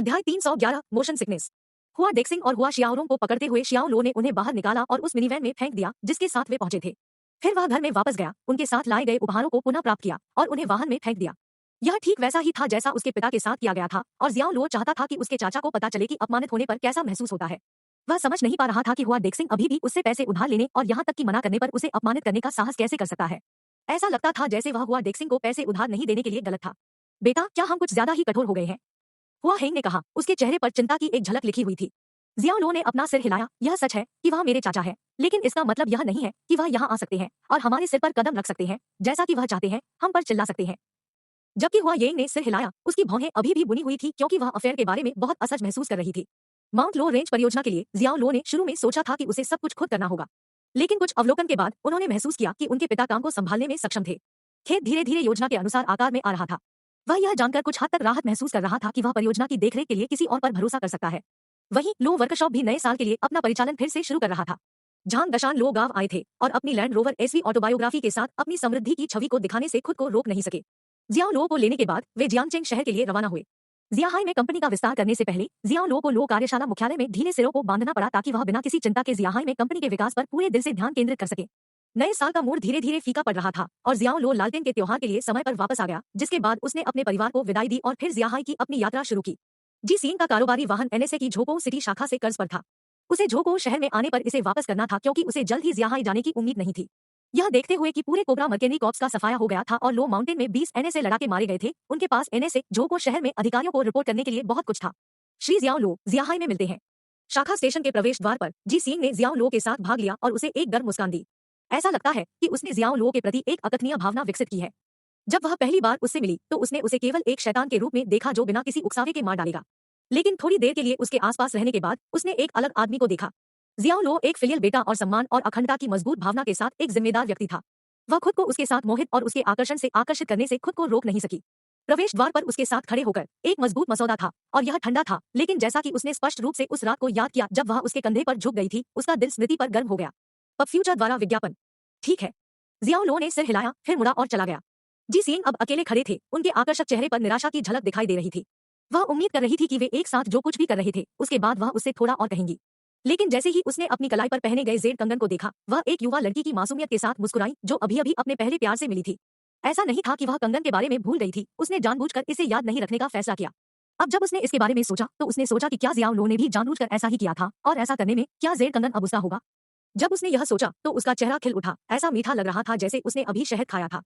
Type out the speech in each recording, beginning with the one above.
अध्याय 311 motion sickness. हुआ डेक्सिंग और हुआ शियाओरों को पकड़ते हुए शियाओ लो ने उन्हें बाहर निकाला और उस मिनीवैन में फेंक दिया जिसके साथ वे पहुंचे थे। फिर वह घर में वापस गया, उनके साथ लाए गए उपहारों को पुनः प्राप्त किया और उन्हें वाहन में फेंक दिया। यह ठीक वैसा ही था जैसा उसके पिता के साथ किया गया था और जियाओ लो चाहता था कि उसके चाचा को पता चले कि अपमानित होने पर कैसा महसूस होता है। वह समझ नहीं पा रहा था कि हुआ डेक्सिंग अभी भी उससे पैसे उधार लेने और यहाँ तक कि मना करने पर उसे अपमानित करने का साहस कैसे कर सकता है। ऐसा लगता था जैसे वह हुआ डेक्सिंग को पैसे उधार नहीं देने के लिए गलत था। बेटा, क्या हम कुछ ज्यादा ही कठोर हो गए हैं? हुआ हेंग ने कहा, उसके चेहरे पर चिंता की एक झलक लिखी हुई थी। जियाओ लो ने अपना सिर हिलाया। यह सच है कि वह मेरे चाचा है, लेकिन इसका मतलब यह नहीं है कि वह यहाँ आ सकते हैं और हमारे सिर पर कदम रख सकते हैं जैसा कि वह चाहते हैं, हम पर चिल्ला सकते हैं। जबकि हुआ येंग ने सिर हिलाया, उसकी भौहें अभी भी बुनी हुई थी क्योंकि वह अफेयर के बारे में बहुत असहज महसूस कर रही थी। माउंट लो रेंज परियोजना के लिए जियाओ लो ने शुरू में सोचा था कि उसे सब कुछ खुद करना होगा, लेकिन कुछ अवलोकन के बाद उन्होंने महसूस किया कि उनके पिता काम को संभालने में सक्षम थे। खेत धीरे धीरे योजना के अनुसार आकार में आ रहा था। वह यह जानकर कुछ हद तक राहत महसूस कर रहा था कि वह परियोजना की देखरेख के लिए किसी और पर भरोसा कर सकता है। वहीं लो वर्कशॉप भी नए साल के लिए अपना परिचालन फिर से शुरू कर रहा था। झांग दशान लो गांव आए थे और अपनी लैंड रोवर एसवी ऑटोबायोग्राफी के साथ अपनी समृद्धि की छवि को दिखाने से खुद को रोक नहीं सके। जियाओ लो को लेने के बाद वे जियांगचेंग शहर के लिए रवाना हुए। जियाहाई में कंपनी का विस्तार करने से पहले जियाओ लो को लो कार्यशाला मुख्यालय में ढीले सिरों को बांधना पड़ा ताकि वह बिना किसी चिंता के जियाहाई में कंपनी के विकास पर पूरे दिल से ध्यान केंद्रित कर सके। नए साल का मूड धीरे धीरे फीका पड़ रहा था और जियाओ लो लालटेन के त्योहार के लिए समय पर वापस आ गया, जिसके बाद उसने अपने परिवार को विदाई दी और फिर जियाहाई की अपनी यात्रा शुरू की। जी सीन का कारोबारी वाहन एनएसए की झोको सिटी शाखा से कर्ज पर था। उसे झोको शहर में आने पर इसे वापस करना था क्योंकि उसे जल्द ही जियाहाई जाने की उम्मीद नहीं थी। यह देखते हुए कि पूरे कोबरा मर्केनी कॉर्प्स का सफाया हो गया था और लो माउंटेन में 20 एनएसए लड़ाके मारे गए थे, उनके पास एनएसए झोको शहर में अधिकारियों को रिपोर्ट करने के लिए बहुत कुछ था। श्री जियाओ लो, जियाहाई में मिलते हैं। शाखा स्टेशन के प्रवेश द्वार पर जी सींग ने जियाओ लो के साथ भाग लिया और उसे एक गर्म मुस्कान दी। ऐसा लगता है कि उसने जियाओ लो के प्रति एक अकथनीय भावना विकसित की है। जब वह पहली बार उससे मिली तो उसने उसे केवल एक शैतान के रूप में देखा जो बिना किसी उकसावे के मार डालेगा, लेकिन थोड़ी देर के लिए उसके आसपास रहने के बाद उसने एक अलग आदमी को देखा। जियाओ लो एक फिलियल बेटा और सम्मान और अखंडता की मजबूत भावना के साथ एक जिम्मेदार व्यक्ति था। वह खुद को उसके साथ मोहित और उसके आकर्षण से आकर्षित करने से खुद को रोक नहीं सकी। प्रवेश द्वार पर उसके साथ खड़े होकर एक मजबूत मसौदा था और यह ठंडा था, लेकिन जैसा कि उसने स्पष्ट रूप से उस रात को याद किया जब वह उसके कंधे पर झुक गई थी, उसका दिल स्मृति पर गर्म हो गया। पब फ्यूचर द्वारा विज्ञापन। ठीक है, जियाओ लो ने सिर हिलाया, फिर मुड़ा और चला गया। जी सींग अब अकेले खड़े थे, उनके आकर्षक चेहरे पर निराशा की झलक दिखाई दे रही थी। वह उम्मीद कर रही थी कि वे एक साथ जो कुछ भी कर रहे थे उसके बाद वह उससे थोड़ा और कहेंगी, लेकिन जैसे ही उसने अपनी कलाई पर पहने गए जेड कंगन को देखा, वह एक युवा लड़की की मासूमियत के साथ मुस्कुराई जो अभी अभी अपने पहले प्यार से मिली थी। ऐसा नहीं था कि वह कंगन के बारे में भूल गई थी, उसने जानबूझकर इसे याद नहीं रखने का फैसला किया। अब जब उसने इसके बारे में सोचा तो उसने सोचा कि क्या जियाओ लो ने भी जानबूझकर ऐसा ही किया था और ऐसा करने में क्या जेड कंगन अब उसका होगा। जब उसने यह सोचा तो उसका चेहरा खिल उठा, ऐसा मीठा लग रहा था जैसे उसने अभी शहद खाया था।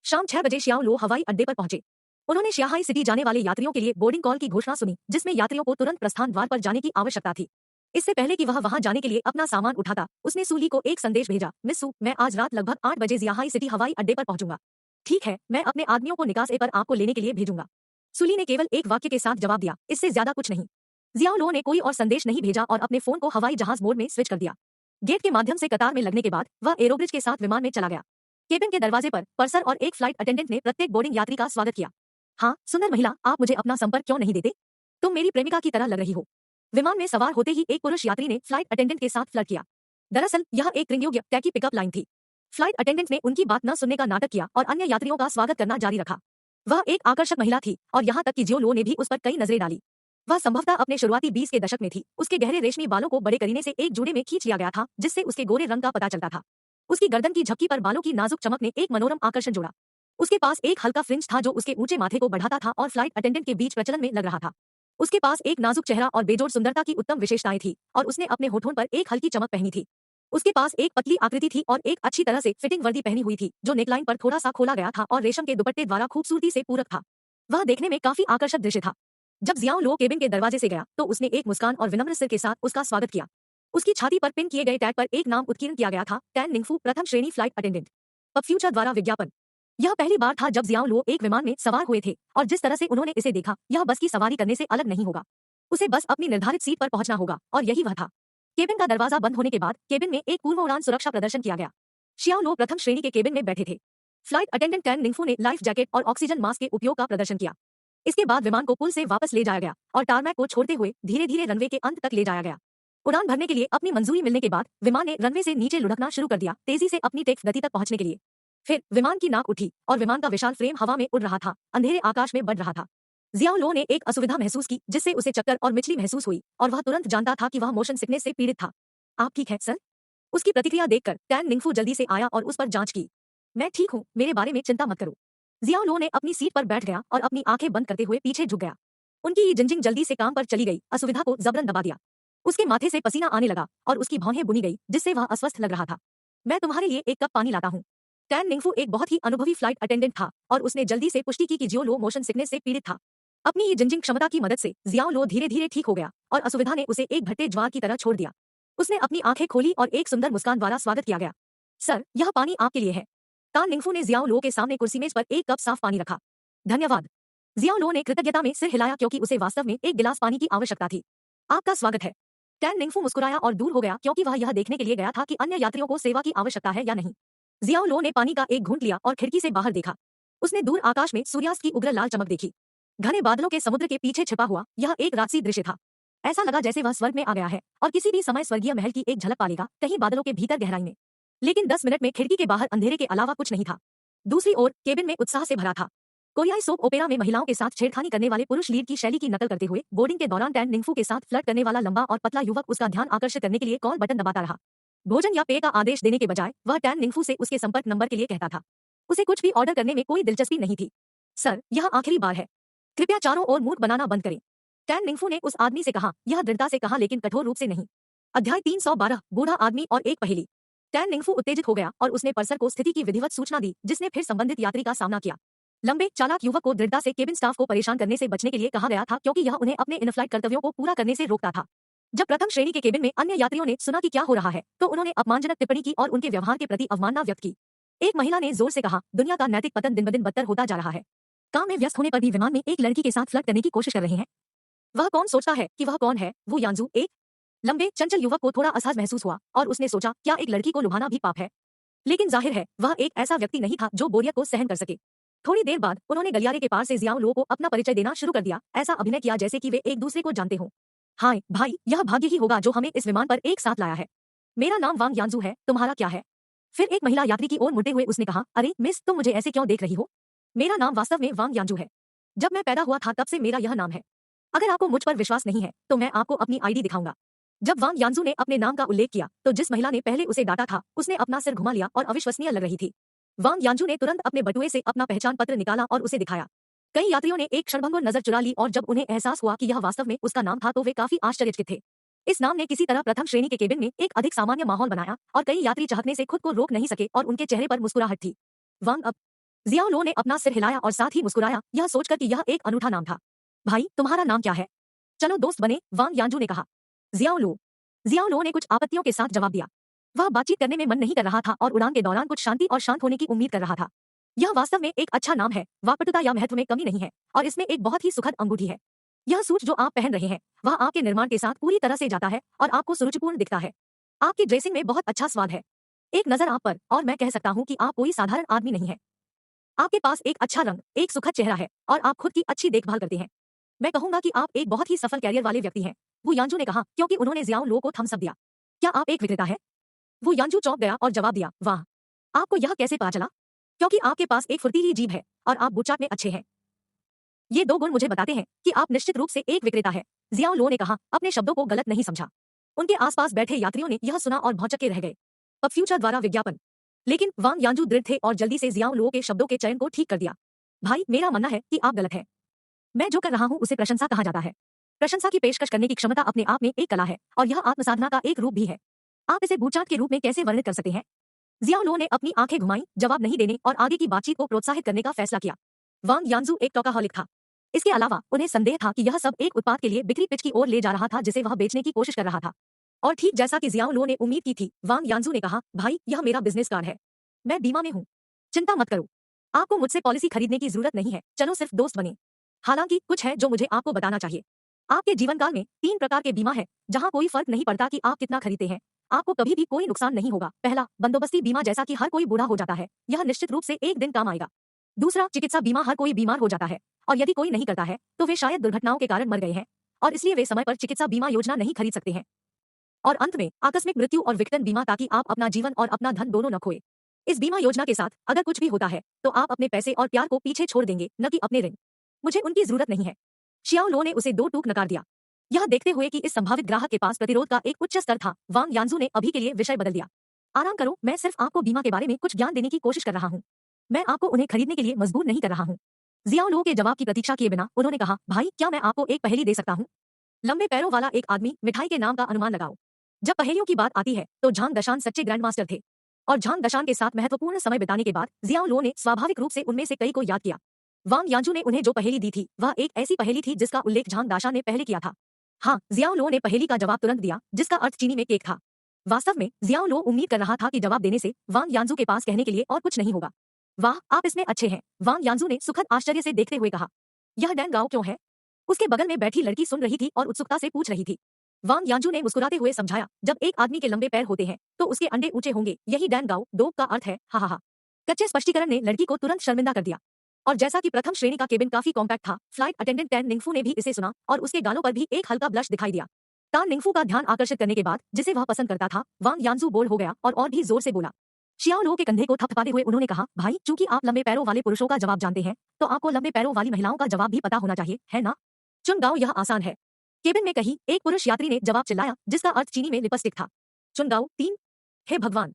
शाम 6 बजे शियाओ लो हवाई अड्डे पर पहुंचे। उन्होंने शियाहाई सिटी जाने वाले यात्रियों के लिए बोर्डिंग कॉल की घोषणा सुनी, जिसमें यात्रियों को तुरंत प्रस्थान द्वार पर जाने की आवश्यकता थी। इससे पहले कि वह वहां जाने के लिए अपना सामान उठाता, उसने सूली को एक संदेश भेजा। मिस सू, मैं आज रात लगभग 8 बजे जियाहाई सिटी हवाई अड्डे पर पहुंचूंगा। ठीक है, मैं अपने आदमियों को निकास ए पर आपको लेने के लिए भेजूंगा। सूली ने केवल एक वाक्य के साथ जवाब दिया, इससे ज्यादा कुछ नहीं। जियाओ लो ने कोई और संदेश नहीं भेजा और अपने फोन को हवाई जहाज मोड में स्विच कर दिया। गेट के माध्यम से कतार में लगने के बाद वह एरोब्रिज के साथ विमान में चला गया। केबिन के दरवाजे पर पर्सर और एक फ्लाइट अटेंडेंट ने प्रत्येक बोर्डिंग यात्री का स्वागत किया। हाँ सुंदर महिला, आप मुझे अपना संपर्क क्यों नहीं देते? तुम मेरी प्रेमिका की तरह लग रही हो। विमान में सवार होते ही एक पुरुष यात्री ने फ्लाइट अटेंडेंट के साथ फ्लर्ट किया। दरअसल यह एक त्रिंगयोग्य टैकी पिकअप लाइन थी। फ्लाइट अटेंडेंट ने उनकी बात न सुनने का नाटक किया और अन्य यात्रियों का स्वागत करना जारी रखा। वह एक आकर्षक महिला थी और यहाँ तक कि जियो लो ने भी उस पर कई नजरें डाली। वह संभवतः अपने शुरुआती 20 के दशक में थी। उसके गहरे रेशमी बालों को बड़े करीने से एक जूड़े में खींच लिया गया था, जिससे उसके गोरे रंग का पता चलता था। उसकी गर्दन की झपकी पर बालों की नाजुक चमक ने एक मनोरम आकर्षण जोड़ा। उसके पास एक हल्का फ्रिंज था जो उसके ऊंचे माथे को बढ़ाता था और फ्लाइट अटेंडेंट के बीच प्रचलन में लग रहा था। उसके पास एक नाजुक चेहरा और बेजोड़ सुंदरता की उत्तम विशेषताएं थी और उसने अपने होठों पर एक हल्की चमक पहनी थी। उसके पास एक पतली आकृति थी और एक अच्छी तरह से फिटिंग वर्दी पहनी हुई थी जो नेकलाइन पर थोड़ा सा खोला गया था और रेशम के दुपट्टे द्वारा खूबसूरती से पूरक था। वह देखने में काफी आकर्षक दृश्य था। जब जियाओ लो केबिन के दरवाजे से गया तो उसने एक मुस्कान और विनम्र सिर के साथ उसका स्वागत किया। उसकी छाती पर पिन किए गए टैग पर एक नाम उत्कीर्ण किया गया था, टैन निंगफू, प्रथम श्रेणी फ्लाइट अटेंडेंट। पब फ्यूचर द्वारा विज्ञापन। यह पहली बार था जब जियाओ लो एक विमान में सवार हुए थे और जिस तरह से उन्होंने इसे देखा, यह बस की सवारी करने से अलग नहीं होगा। उसे बस अपनी निर्धारित सीट पर पहुंचना होगा और यही वह था। केबिन का दरवाजा बंद होने के बाद केबिन में एक पूर्व उड़ान सुरक्षा प्रदर्शन किया गया। शियाओ लो प्रथम श्रेणी के केबिन में बैठे थे। फ्लाइट अटेंडेंट टैन निंगफू ने लाइफ जैकेट और ऑक्सीजन मास्क के उपयोग का प्रदर्शन किया। इसके बाद विमान को पुल से वापस ले जाया गया और टारमैक को छोड़ते हुए धीरे धीरे रनवे के अंत तक ले जाया गया। उड़ान भरने के लिए अपनी मंजूरी मिलने के बाद विमान ने रनवे से नीचे लुढ़कना शुरू कर दिया, तेजी से अपनी टेक गति तक पहुंचने के लिए। फिर विमान की नाक उठी और विमान का विशाल फ्रेम हवा में उड़ रहा था, अंधेरे आकाश में बढ़ रहा था। जियाओ लो ने एक असुविधा महसूस की जिससे उसे चक्कर और मिचली महसूस हुई और वह तुरंत जानता था कि वह मोशन सिकनेस से पीड़ित था। आप ठीक है सर? उसकी प्रतिक्रिया देखकर टैन निंगफू जल्दी से आया और उस पर जांच की। मैं ठीक हूँ, मेरे बारे में चिंता मत करो। जियाओ लो ने अपनी सीट पर बैठ गया और अपनी आंखें बंद करते हुए पीछे झुक गया। उनकी ये जिंजिंग जल्दी से काम पर चली गई, असुविधा को जबरन दबा दिया। उसके माथे से पसीना आने लगा और उसकी भौहें बुनी गई जिससे वह अस्वस्थ लग रहा था। मैं तुम्हारे लिए एक कप पानी लाता हूँ। टैन निंगफू एक बहुत ही अनुभवी फ्लाइट अटेंडेंट था और उसने जल्दी से पुष्टि की कि जियो लो मोशन सिकनेस से पीड़ित था। अपनी ये जिंजिंग क्षमता की मदद से जियाओ लो धीरे धीरे ठीक हो गया और असुविधा ने उसे एक भट्टे ज्वार की तरह छोड़ दिया। उसने अपनी आंखें खोली और एक सुंदर मुस्कान द्वारा स्वागत किया गया। सर, यह पानी आपके लिए है। टान निंगफू ने जियाओ लो के सामने कुर्सी मेज पर एक कप साफ पानी रखा। धन्यवाद। जियाओ लो ने कृतज्ञता में सिर हिलाया क्योंकि उसे वास्तव में एक गिलास पानी की आवश्यकता थी। आपका स्वागत है। टैन निंगफू मुस्कुराया और दूर हो गया क्योंकि वह यह देखने के लिए गया था कि अन्य यात्रियों को सेवा की आवश्यकता है या नहीं। जियाओ लो ने पानी का एक घूंट लिया और खिड़की से बाहर देखा। उसने दूर आकाश में सूर्यास्त की उग्र लाल चमक देखी। घने बादलों के समुद्र के पीछे छिपा हुआ यह एक राजसी दृश्य था। ऐसा लगा जैसे वह स्वर्ग में आ गया है और किसी भी समय स्वर्गीय महल की एक झलक पालेगा, कहीं बादलों के भीतर गहराई में। लेकिन 10 मिनट में खिड़की के बाहर अंधेरे के अलावा कुछ नहीं था। दूसरी ओर केबिन में उत्साह से भरा था। कोरियाई सोप ओपेरा में महिलाओं के साथ छेड़खानी करने वाले पुरुष लीड की शैली की नकल करते हुए बोर्डिंग के दौरान टैन निंगफू के साथ फ्लर्ट करने वाला लंबा और पतला युवक उसका ध्यान आकर्षित करने के लिए कॉल बटन दबाता रहा। भोजन या पेय का आदेश देने के बजाय वह टैन निंगफू से उसके संपर्क नंबर के लिए कहता था। उसे कुछ भी ऑर्डर करने में कोई दिलचस्पी नहीं थी। सर, यह आखिरी बार है। कृपया चारों ओर मूड बनाना बंद करें। टैन निंगफू ने उस आदमी से कहा, यह दृढ़ता से कहा लेकिन कठोर रूप से नहीं। अध्याय 312 बूढ़ा आदमी और एक पहेली। टैन निंगफू उत्तेजित हो गया और उसने पर्सर को स्थिति की विधिवत सूचना दी जिसने फिर संबंधित यात्री का सामना किया। लंबे चालाक युवक को दृढ़ता से केबिन स्टाफ को परेशान करने से बचने के लिए कहा गया था क्योंकि यह उन्हें अपने इन फ्लाइट कर्तव्यों को पूरा करने से रोकता था। जब प्रथम श्रेणी के केबिन में अन्य यात्रियों ने सुना कि क्या हो रहा है तो उन्होंने अपमानजनक टिप्पणी की और उनके व्यवहार के प्रति अवमानना व्यक्त की। एक महिला ने जोर से कहा, दुनिया का नैतिक पतन दिन ब दिन बदतर होता जा रहा है। काम में व्यस्त होने पर भी विमान में एक लड़की के साथ फ्लर्ट करने की कोशिश कर रहे हैं। वह कौन सोचता है कि वह कौन है? वो यांजू एक लंबे चंचल युवक को थोड़ा असहज महसूस हुआ और उसने सोचा, क्या एक लड़की को लुभाना भी पाप है? लेकिन जाहिर है वह एक ऐसा व्यक्ति नहीं था जो बोरियत को सहन कर सके। थोड़ी देर बाद उन्होंने गलियारे के पार से जियाओ लो को अपना परिचय देना शुरू कर दिया, ऐसा अभिनय किया जैसे कि वे एक दूसरे को जानते हों। हाय भाई, यह भाग्य ही होगा जो हमें इस विमान पर एक साथ लाया है। मेरा नाम वांग यांजू है, तुम्हारा क्या है? फिर एक महिला यात्री की ओर मुड़ते हुए उसने कहा, अरे मिस, तुम मुझे ऐसे क्यों देख रही हो? मेरा नाम वास्तव में वांग यांजू है। जब मैं पैदा हुआ था तब से मेरा यह नाम है। अगर आपको मुझ पर विश्वास नहीं है तो मैं आपको अपनी आईडी दिखाऊंगा। जब वांग यांजू ने अपने नाम का उल्लेख किया तो जिस महिला ने पहले उसे डांटा था उसने अपना सिर घुमा लिया और अविश्वसनीय लग रही थी। वांग यांजू ने तुरंत अपने बटुए से अपना पहचान पत्र निकाला और उसे दिखाया। कई यात्रियों ने एक क्षणभंगुर नजर चुरा ली और जब उन्हें एहसास हुआ कि यह वास्तव में उसका नाम था तो वे काफी आश्चर्यचकित थे। इस नाम ने किसी तरह प्रथम श्रेणी के केबिन में एक अधिक सामान्य माहौल बनाया और कई यात्री चहकने से खुद को रोक नहीं सके और उनके चेहरे पर मुस्कुराहट थी। वांग अब जियाओ लो ने अपना सिर हिलाया और साथ ही मुस्कुराया, यह सोचकर कि यह एक अनूठा नाम था। भाई, तुम्हारा नाम क्या है? चलो दोस्त बने, वांग यांजू ने कहा। जियाओ लो ने कुछ आपत्तियों के साथ जवाब दिया। वह बातचीत करने में मन नहीं कर रहा था और उड़ान के दौरान कुछ शांति और शांत होने की उम्मीद कर रहा था। यह वास्तव में एक अच्छा नाम है, वाकपटुता या महत्व में कमी नहीं है और इसमें एक बहुत ही सुखद अंगूठी है। यह सूट जो आप पहन रहे हैं वह आपके निर्माण के साथ पूरी तरह से जाता है और आपको सुरुचिपूर्ण दिखता है। आपकी ड्रेसिंग में बहुत अच्छा स्वाद है। एक नजर आप पर और मैं कह सकता हूँ कि आप कोई साधारण आदमी नहीं है। आपके पास एक अच्छा रंग, एक सुखद चेहरा है और आप खुद की अच्छी देखभाल करते हैं। मैं कहूंगा कि आप एक बहुत ही सफल कैरियर वाले व्यक्ति हैं, वो यांजू ने कहा क्योंकि उन्होंने जियाओ लो को थम्स अप दिया। क्या आप एक विक्रेता है? वो यांजू चौंक गया और जवाब दिया, वाह, आपको यह कैसे पता चला? क्योंकि आपके पास एक फुर्तीली जीभ है और आप बुचाक में अच्छे हैं। ये दो गुण मुझे बताते हैं कि आप निश्चित रूप से एक विक्रेता है, जियाओ लो ने कहा, अपने शब्दों को गलत नहीं समझा। उनके आसपास बैठे यात्रियों ने यह सुना और भौचक्के रह गए। अब फ्यूचर द्वारा विज्ञापन। लेकिन वांग यांजू दृढ़ थे और जल्दी से जियाओ लो के शब्दों के चयन को ठीक कर दिया। भाई, मेरा मानना है कि आप गलत हैं। मैं जो कर रहा हूँ उसे प्रशंसा कहा जाता है। प्रशंसा की पेशकश करने की क्षमता अपने आप में एक कला है और यह आत्मसाधना का एक रूप भी है। आप इसे बूचाट के रूप में कैसे वर्णित कर सकते हैं? जियाओ लो ने अपनी आंखें घुमाई, जवाब नहीं देने और आगे की बातचीत को प्रोत्साहित करने का फैसला किया। वांग यांजू एक टॉकाहॉलिक था। इसके अलावा उन्हें संदेह था कि यह सब एक उत्पाद के लिए बिक्री पिच की ओर ले जा रहा था जिसे वह बेचने की कोशिश कर रहा था। और ठीक जैसा कि जियाओ लो ने उम्मीद की थी, वांग यांजू ने कहा, भाई, यह मेरा बिजनेस कार्ड है। मैं बीमा में हूँ। चिंता मत करो। आपको मुझसे पॉलिसी खरीदने की जरूरत नहीं है, चलो सिर्फ दोस्त बने। हालांकि कुछ है जो मुझे आपको बताना चाहिए। आपके जीवन काल में 3 प्रकार के बीमा है जहां कोई फर्क नहीं पड़ता कि आप कितना खरीदते हैं, आपको कभी भी कोई नुकसान नहीं होगा। पहला, बंदोबस्ती बीमा, जैसा कि हर कोई बूढ़ा हो जाता है, यह निश्चित रूप से एक दिन काम आएगा। दूसरा, चिकित्सा बीमा, हर कोई बीमार हो जाता है और यदि कोई नहीं करता है तो वे शायद दुर्घटनाओं के कारण मर गए हैं और इसलिए वे समय पर चिकित्सा बीमा योजना नहीं खरीद सकते हैं। और अंत में आकस्मिक मृत्यु और विकटन बीमा, ताकि आप अपना जीवन और अपना धन दोनों न खोए। इस बीमा योजना के साथ अगर कुछ भी होता है तो आप अपने पैसे और प्यार को पीछे छोड़ देंगे, न कि अपने ऋण। मुझे उनकी जरूरत नहीं है। शियाओ लो ने उसे दो टूक नकार दिया। यह देखते हुए कि इस संभावित ग्राहक के पास प्रतिरोध का एक उच्च स्तर था, वांग यानजू ने अभी के लिए विषय बदल दिया। आराम करो, मैं सिर्फ आपको बीमा के बारे में कुछ ज्ञान देने की कोशिश कर रहा हूँ। मैं आपको उन्हें खरीदने के लिए मजबूर नहीं कर रहा हूँ। जियाओ लो के जवाब की प्रतीक्षा किए बिना उन्होंने कहा, भाई क्या मैं आपको एक पहेली दे सकता हूँ? लंबे पैरों वाला एक आदमी, मिठाई के नाम का अनुमान लगाओ। जब पहेलियों की बात आती है तो झांग दशान सच्चे ग्रैंडमास्टर थे, और झांग दशान के साथ महत्वपूर्ण समय बिताने के बाद जियाओ लो ने स्वाभाविक रूप से उनमें से कई को याद किया। वांग याजू ने उन्हें जो पहेली दी थी वह एक ऐसी पहेली थी जिसका उल्लेख झांग दाशा ने पहले किया था। हाँ, जियाओ लो ने पहेली का जवाब तुरंत दिया, जिसका अर्थ चीनी में केक था। वास्तव में जियाओ लो उम्मीद कर रहा था कि जवाब देने से वांग यानजू के पास कहने के लिए और कुछ नहीं होगा। वाह, आप इसमें अच्छे हैं, वांग यानजू ने सुखद आश्चर्य से देखते हुए कहा। यह डैन गाओ क्यों है? उसके बगल में बैठी लड़की सुन रही थी और उत्सुकता से पूछ रही थी। वांग यानजू ने मुस्कुराते हुए समझाया, जब एक आदमी के लंबे पैर होते हैं तो उसके अंडे ऊंचे होंगे, यही डैन गाओ दो का अर्थ है, हा हा हा। कच्चे स्पष्टीकरण ने लड़की को तुरंत शर्मिंदा कर दिया। और जैसा कि प्रथम श्रेणी का केबिन काफी कॉम्पैक्ट था, फ्लाइट अटेंडेंट टैन निंगफू ने भी इसे सुना और उसके गालों पर भी एक हल्का ब्लश दिखाई दिया। टान निंगफू का ध्यान आकर्षित करने के बाद, जिसे वह पसंद करता था, वांग यानजू बोल्ड हो गया और भी जोर से बोला। शियाओ लो के कंधे को थपथपाते हुए उन्होंने कहा, भाई चूंकि आप लंबे पैरों वाले पुरुषों का जवाब जानते हैं तो आपको लंबे पैरों वाली महिलाओं का जवाब भी पता होना चाहिए, है ना? चुन गाओ, यह आसान है। केबिन में कहीं एक पुरुष यात्री ने जवाब चिल्लाया, जिसका अर्थ चीनी में लिपस्टिक था। चुन गाओ 3। हे भगवान,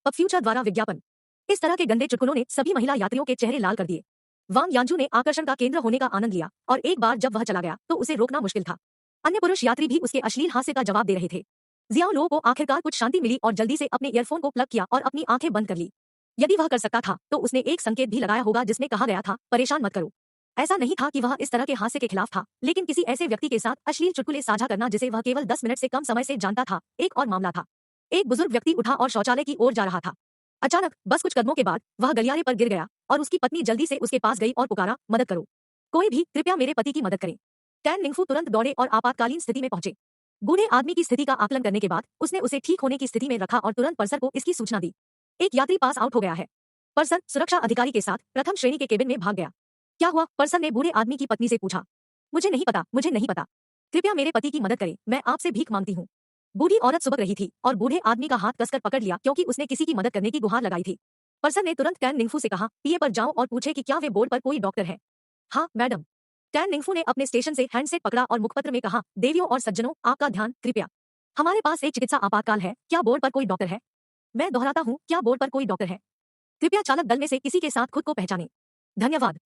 अब फ्यूचर द्वारा विज्ञापन। इस तरह के गंदे चुटकुलों ने सभी महिला यात्रियों के चेहरे लाल कर दिए। वांग यानजू ने आकर्षण का केंद्र होने का आनंद लिया और एक बार जब वह चला गया तो उसे रोकना मुश्किल था। अन्य पुरुष यात्री भी उसके अश्लील हास्य का जवाब दे रहे थे। जियाओ लो को आखिरकार कुछ शांति मिली और जल्दी से अपने ईयरफोन को प्लग किया और अपनी आंखें बंद कर ली। यदि वह कर सकता था तो उसने एक संकेत भी लगाया होगा जिसमें कहा गया था, परेशान मत करो। ऐसा नहीं था कि वह इस तरह के हास्य के खिलाफ था, लेकिन किसी ऐसे व्यक्ति के साथ अश्लील चुटकुले साझा करना जिसे वह केवल 10 मिनट से कम समय से जानता था, एक और मामला था। एक बुजुर्ग व्यक्ति उठा और शौचालय की ओर जा रहा था। अचानक बस कुछ कदमों के बाद वह गलियारे पर गिर गया और उसकी पत्नी जल्दी से उसके पास गई और पुकारा, मदद करो, कोई भी, कृपया मेरे पति की मदद करें। टैन निंगफू तुरंत दौड़े और आपातकालीन स्थिति में पहुंचे। बूढ़े आदमी की स्थिति का आकलन करने के बाद उसने उसे ठीक होने की स्थिति में रखा और तुरंत पर्सर को इसकी सूचना दी। एक यात्री पास आउट हो गया है। पर्सन सुरक्षा अधिकारी के साथ प्रथम श्रेणी के केबिन में भाग गया। क्या हुआ? पर्सन ने बूढ़े आदमी की पत्नी से पूछा। मुझे नहीं पता, मुझे नहीं पता, कृपया मेरे पति की मदद करें, मैं आपसे भीख मांगती हूँ। बूढ़ी औरत सुबक रही थी और बूढ़े आदमी का हाथ कसकर पकड़ लिया क्योंकि उसने किसी की मदद करने की गुहार लगाई थी। पर्सन ने तुरंत टैन निंगफू से कहा, पीए पर जाओ और पूछे कि क्या वे बोर्ड पर कोई डॉक्टर है। हाँ मैडम। टैन निंगफू ने अपने स्टेशन से हैंडसेट पकड़ा और मुखपत्र में कहा, देवियों और सज्जनों, आपका ध्यान कृपया, हमारे पास एक चिकित्सा आपातकाल है, क्या बोर्ड पर कोई डॉक्टर है? मैं दोहराता हूँ, क्या बोर्ड पर कोई डॉक्टर है? कृपया चालक दल में से किसी के साथ खुद को पहचाने, धन्यवाद।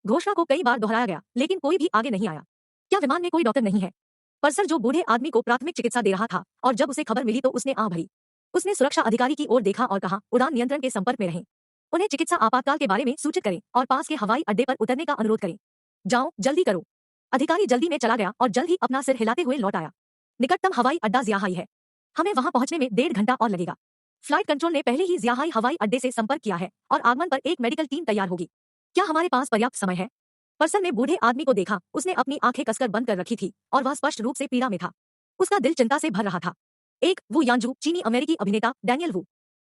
घोषणा को कई बार दोहराया गया लेकिन कोई भी आगे नहीं आया। क्या विमान में कोई डॉक्टर नहीं है? पर्सर जो बूढ़े आदमी को प्राथमिक चिकित्सा दे रहा था और जब उसे खबर मिली तो उसने आह भरी। उसने सुरक्षा अधिकारी की ओर देखा और कहा, उड़ान नियंत्रण के संपर्क में रहें, उन्हें चिकित्सा आपातकाल के बारे में सूचित करें और पास के हवाई अड्डे पर उतरने का अनुरोध करें। जाओ, जल्दी करो। अधिकारी जल्दी में चला गया और जल्द ही अपना सिर हिलाते हुए लौट आया। निकटतम हवाई अड्डा जियाहाई है, हमें वहां पहुंचने में 1.5 घंटा और लगेगा। फ्लाइट कंट्रोल ने पहले ही जियाहाई हवाई अड्डे से संपर्क किया है और आगमन पर एक मेडिकल टीम तैयार होगी। क्या हमारे पास पर्याप्त समय है? पर्सन ने बूढ़े आदमी को देखा, उसने अपनी आंखें कसकर बंद कर रखी थी और वह स्पष्ट रूप से पीड़ा में था। उसका दिल चिंता से भर रहा था। 1. वू यानजू, चीनी अमेरिकी अभिनेता डैनियल वू।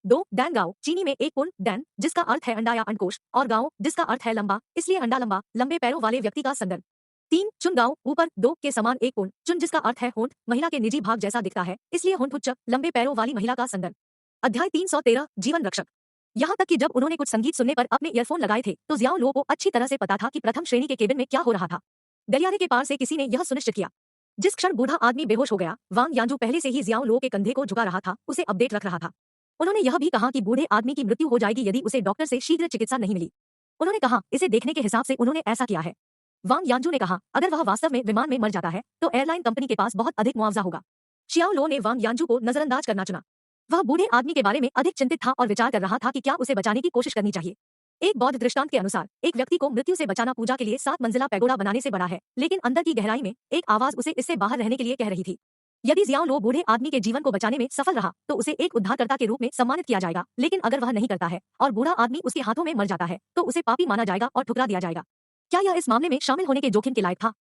2. डैन गाओ, चीनी में एक पूर्ण डैन, जिसका अर्थ है अंडा या अंडकोश, और गाओ, जिसका अर्थ है लंबा, इसलिए अंडा लंबा, लंबे पैरों वाले व्यक्ति का संदर्भ। 3. चुन गाओ, ऊपर 2 के समान एक पूर्ण चुन, जिसका अर्थ है होंठ, महिला के निजी भाग जैसा दिखता है, इसलिए होंठ उच्च, लंबे पैरों वाली महिला का संदर्भ। अध्याय 313, जीवन रक्षक। यहाँ तक कि जब उन्होंने कुछ संगीत सुनने पर अपने ईयरफोन लगाए थे तो जियाओ लो को अच्छी तरह से पता था कि प्रथम श्रेणी के केबिन में क्या हो रहा था। गलियारे के पार से किसी ने यह सुनिश्चित किया। जिस क्षण बूढ़ा आदमी बेहोश हो गया, वांग यानजू पहले से ही जियाओ लो के कंधे को झुका रहा था, उसे अपडेट रख रहा था। उन्होंने यह भी कहा कि बूढ़े आदमी की मृत्यु हो जाएगी यदि उसे डॉक्टर से शीघ्र चिकित्सा नहीं मिली। उन्होंने कहा, इसे देखने के हिसाब से उन्होंने ऐसा किया है। वांग यानजू ने कहा, अगर वह वास्तव में विमान में मर जाता है तो एयरलाइन कंपनी के पास बहुत अधिक मुआवजा होगा। शियाओ लो ने वांग यानजू को नजरअंदाज करना चुना। वह बूढ़े आदमी के बारे में अधिक चिंतित था और विचार कर रहा था कि क्या उसे बचाने की कोशिश करनी चाहिए। एक बौद्ध दृष्टांत के अनुसार एक व्यक्ति को मृत्यु से बचाना पूजा के लिए 7 मंजिला पैगोडा बनाने से बड़ा है, लेकिन अंदर की गहराई में एक आवाज उसे इससे बाहर रहने के लिए कह रही थी। यदि जियाओ लो बूढ़े आदमी के जीवन को बचाने में सफल रहा तो उसे एक उद्धारकर्ता के रूप में सम्मानित किया जाएगा, लेकिन अगर वह नहीं करता है और बूढ़ा आदमी उसके हाथों में मर जाता है तो उसे पापी माना जाएगा और ठुकरा दिया जाएगा। क्या यह इस मामले में शामिल होने के जोखिम के लायक था?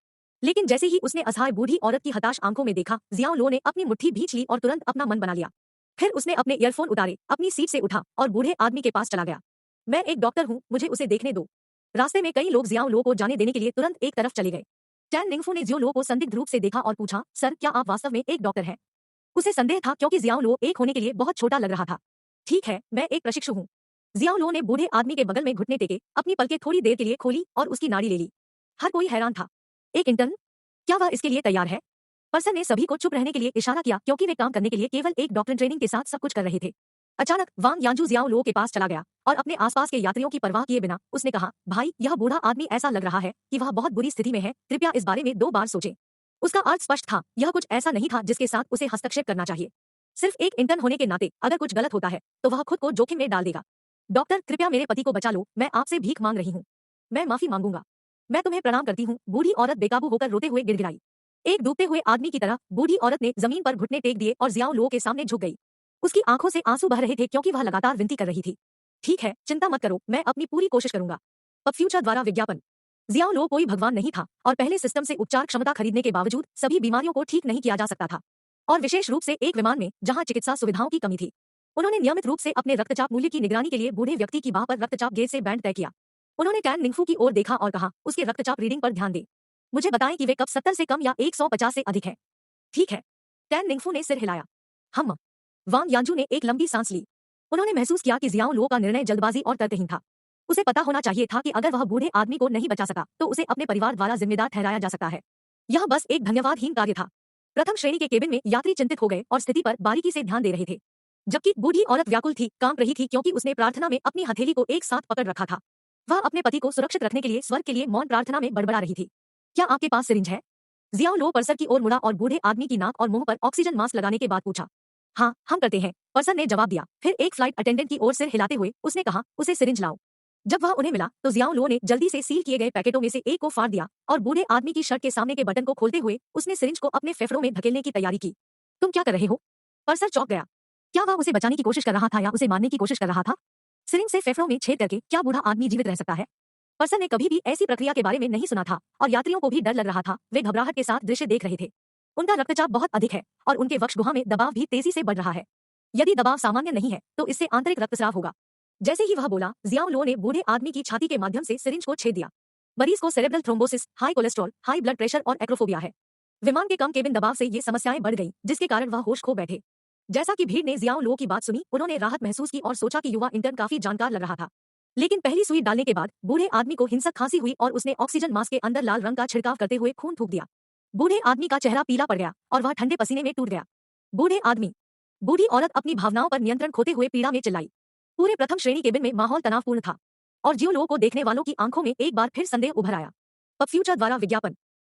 लेकिन जैसे ही उसने असहाय बूढ़ी औरत की हताश आंखों में देखा, जियाओ लो ने अपनी मुट्ठी भींच ली और तुरंत अपना मन बना लिया। फिर उसने अपने ईयरफोन उतारे, अपनी सीट से उठा और बूढ़े आदमी के पास चला गया। मैं एक डॉक्टर हूँ, मुझे उसे देखने दो। रास्ते में कई लोग जियाओ लो को जाने देने के लिए तुरंत एक तरफ चले गए। टैन निंगफू ने जियाओ लो को संदिग्ध रूप से देखा और पूछा, सर क्या आप वास्तव में एक डॉक्टर हैं? उसे संदेह था क्योंकि जियाओ लो एक होने के लिए बहुत छोटा लग रहा था। ठीक है, मैं एक प्रशिक्षु हूँ। जियाओ लो ने बूढ़े आदमी के बगल में घुटने टेके, अपनी पलकें थोड़ी देर के लिए खोली और उसकी नाड़ी ले ली। हर कोई हैरान था। एक इंटर्न? क्या वह इसके लिए तैयार है? पर्सन ने सभी को चुप रहने के लिए इशारा किया क्योंकि वे काम करने के लिए केवल एक डॉक्टर ट्रेनिंग के साथ सब कुछ कर रहे थे। अचानक वांग यानजू जियाओ लो के पास चला गया और अपने आसपास के यात्रियों की परवाह किए बिना उसने कहा, भाई, यह बूढ़ा आदमी ऐसा लग रहा है कि वह बहुत बुरी स्थिति में है, कृपया इस बारे में 2 बार सोचें। उसका अर्थ स्पष्ट था, यह कुछ ऐसा नहीं था जिसके साथ उसे हस्तक्षेप करना चाहिए। सिर्फ एक इंटर्न होने के नाते अगर कुछ गलत होता है तो वह खुद को जोखिम में डाल देगा। डॉक्टर, कृपया मेरे पति को बचा लो, मैं आपसे भीख मांग रही हूँ। मैं माफी मांगूंगा। मैं तुम्हें प्रणाम करती हूँ। बूढ़ी औरत बेकाबू होकर रोते हुए गिड़गिड़ाई। एक डूबते हुए आदमी की तरह बूढ़ी औरत ने जमीन पर घुटने टेक दिए और जियाओ लो के सामने झुक गई। उसकी आंखों से आंसू बह रहे थे क्योंकि वह लगातार विनती कर रही थी। ठीक है, चिंता मत करो, मैं अपनी पूरी कोशिश करूंगा। पबफ्यूचर द्वारा विज्ञापन। जियाओ लो कोई भगवान नहीं था और पहले सिस्टम से उपचार क्षमता खरीदने के बावजूद सभी बीमारियों को ठीक नहीं किया जा सकता था, और विशेष रूप से एक विमान में जहां चिकित्सा सुविधाओं की कमी थी। उन्होंने नियमित रूप से अपने रक्तचाप मूल्य की निगरानी के लिए बूढ़े व्यक्ति की बाह पर रक्तचाप गेज से बैंड तय किया। उन्होंने टैन निंगफू की ओर देखा और कहा, उसके रक्तचाप रीडिंग पर ध्यान दे। मुझे बताएं कि वे कब 70 से कम या 150 से अधिक है। ठीक है। टैन निंगफू ने सिर हिलाया। हम। वांग यानजू ने एक लंबी सांस ली। उन्होंने महसूस किया कि जियाओ लो का निर्णय जल्दबाजी और तर्कहीन था। उसे पता होना चाहिए था कि अगर वह बूढ़े आदमी को नहीं बचा सका तो उसे अपने परिवार द्वारा जिम्मेदार ठहराया जा सकता है। यह बस एक धन्यवादहीन कार्य था। प्रथम श्रेणी के केबिन में यात्री चिंतित हो गए और स्थिति पर बारीकी से ध्यान दे रहे थे, जबकि बूढ़ी औरत व्याकुल थी, कांप रही थी क्योंकि उसने प्रार्थना में अपनी हथेली को एक साथ पकड़ रखा था। वह अपने पति को सुरक्षित रखने के लिए स्वर्ग के लिए मौन प्रार्थना में बड़बड़ा रही थी। क्या आपके पास सिरिंज है? जियाओ लो पर्सन की ओर मुड़ा और बूढ़े आदमी की नाक और मुंह पर ऑक्सीजन मास्क लगाने के बाद पूछा। हाँ, हम करते हैं, पर्सन ने जवाब दिया। फिर एक फ्लाइट अटेंडेंट की ओर सिर हिलाते हुए उसने कहा, उसे सिरिंज लाओ। जब वह उन्हें मिला तो जियाओ लो ने जल्दी से सील किए गए पैकेटों में से एक को फाड़ दिया और बूढ़े आदमी की शर्ट के सामने के बटन को खोलते हुए उसने सिरिंज को अपने फेफड़ों में धकेलने की तैयारी की। तुम क्या कर रहे हो? पर्सन चौंक गया। क्या वह उसे बचाने की कोशिश कर रहा था या उसे मारने की कोशिश कर रहा था? सिरिंज से फेफड़ों में छेद करके क्या बूढ़ा आदमी जीवित रह सकता है? पर्सन ने कभी भी ऐसी प्रक्रिया के बारे में नहीं सुना था और यात्रियों को भी डर लग रहा था। वे घबराहट के साथ दृश्य देख रहे थे। उनका रक्तचाप बहुत अधिक है और उनके वक्ष गुहा में दबाव भी तेजी से बढ़ रहा है। यदि दबाव सामान्य नहीं है तो इससे आंतरिक रक्तस्राव होगा। जैसे ही वह बोला, जियाओ लो ने बूढ़े आदमी की छाती के माध्यम से सिरिंज को छेद दिया। मरीज को cerebral thrombosis, high cholesterol, high blood pressure और एक्रोफोबिया है। विमान के कम केबिन दबाव से ये समस्याएं बढ़ गईं, जिसके कारण वह होश खो बैठे। जैसा कि भीड़ ने जियाओ लो की बात सुनी, उन्होंने राहत महसूस की और सोचा कि युवा इंटर्न काफी जानकार लग रहा था। लेकिन पहली सुई डालने के बाद बूढ़े आदमी को हिंसक खांसी हुई और उसने ऑक्सीजन मास्क के अंदर लाल रंग का छिड़काव करते हुए खून थूक दिया। बूढ़े आदमी का चेहरा पीला पड़ गया और वह ठंडे पसीने में टूट गया। बूढ़े आदमी। बूढ़ी औरत अपनी भावनाओं पर नियंत्रण खोते हुए पीड़ा में चिल्लाई। पूरे प्रथम श्रेणी केबिन में माहौल तनावपूर्ण था और जियो लो को देखने वालों की आंखों में एक बार फिर संदेह उभर आया। पबफ्यूचर द्वारा विज्ञापन।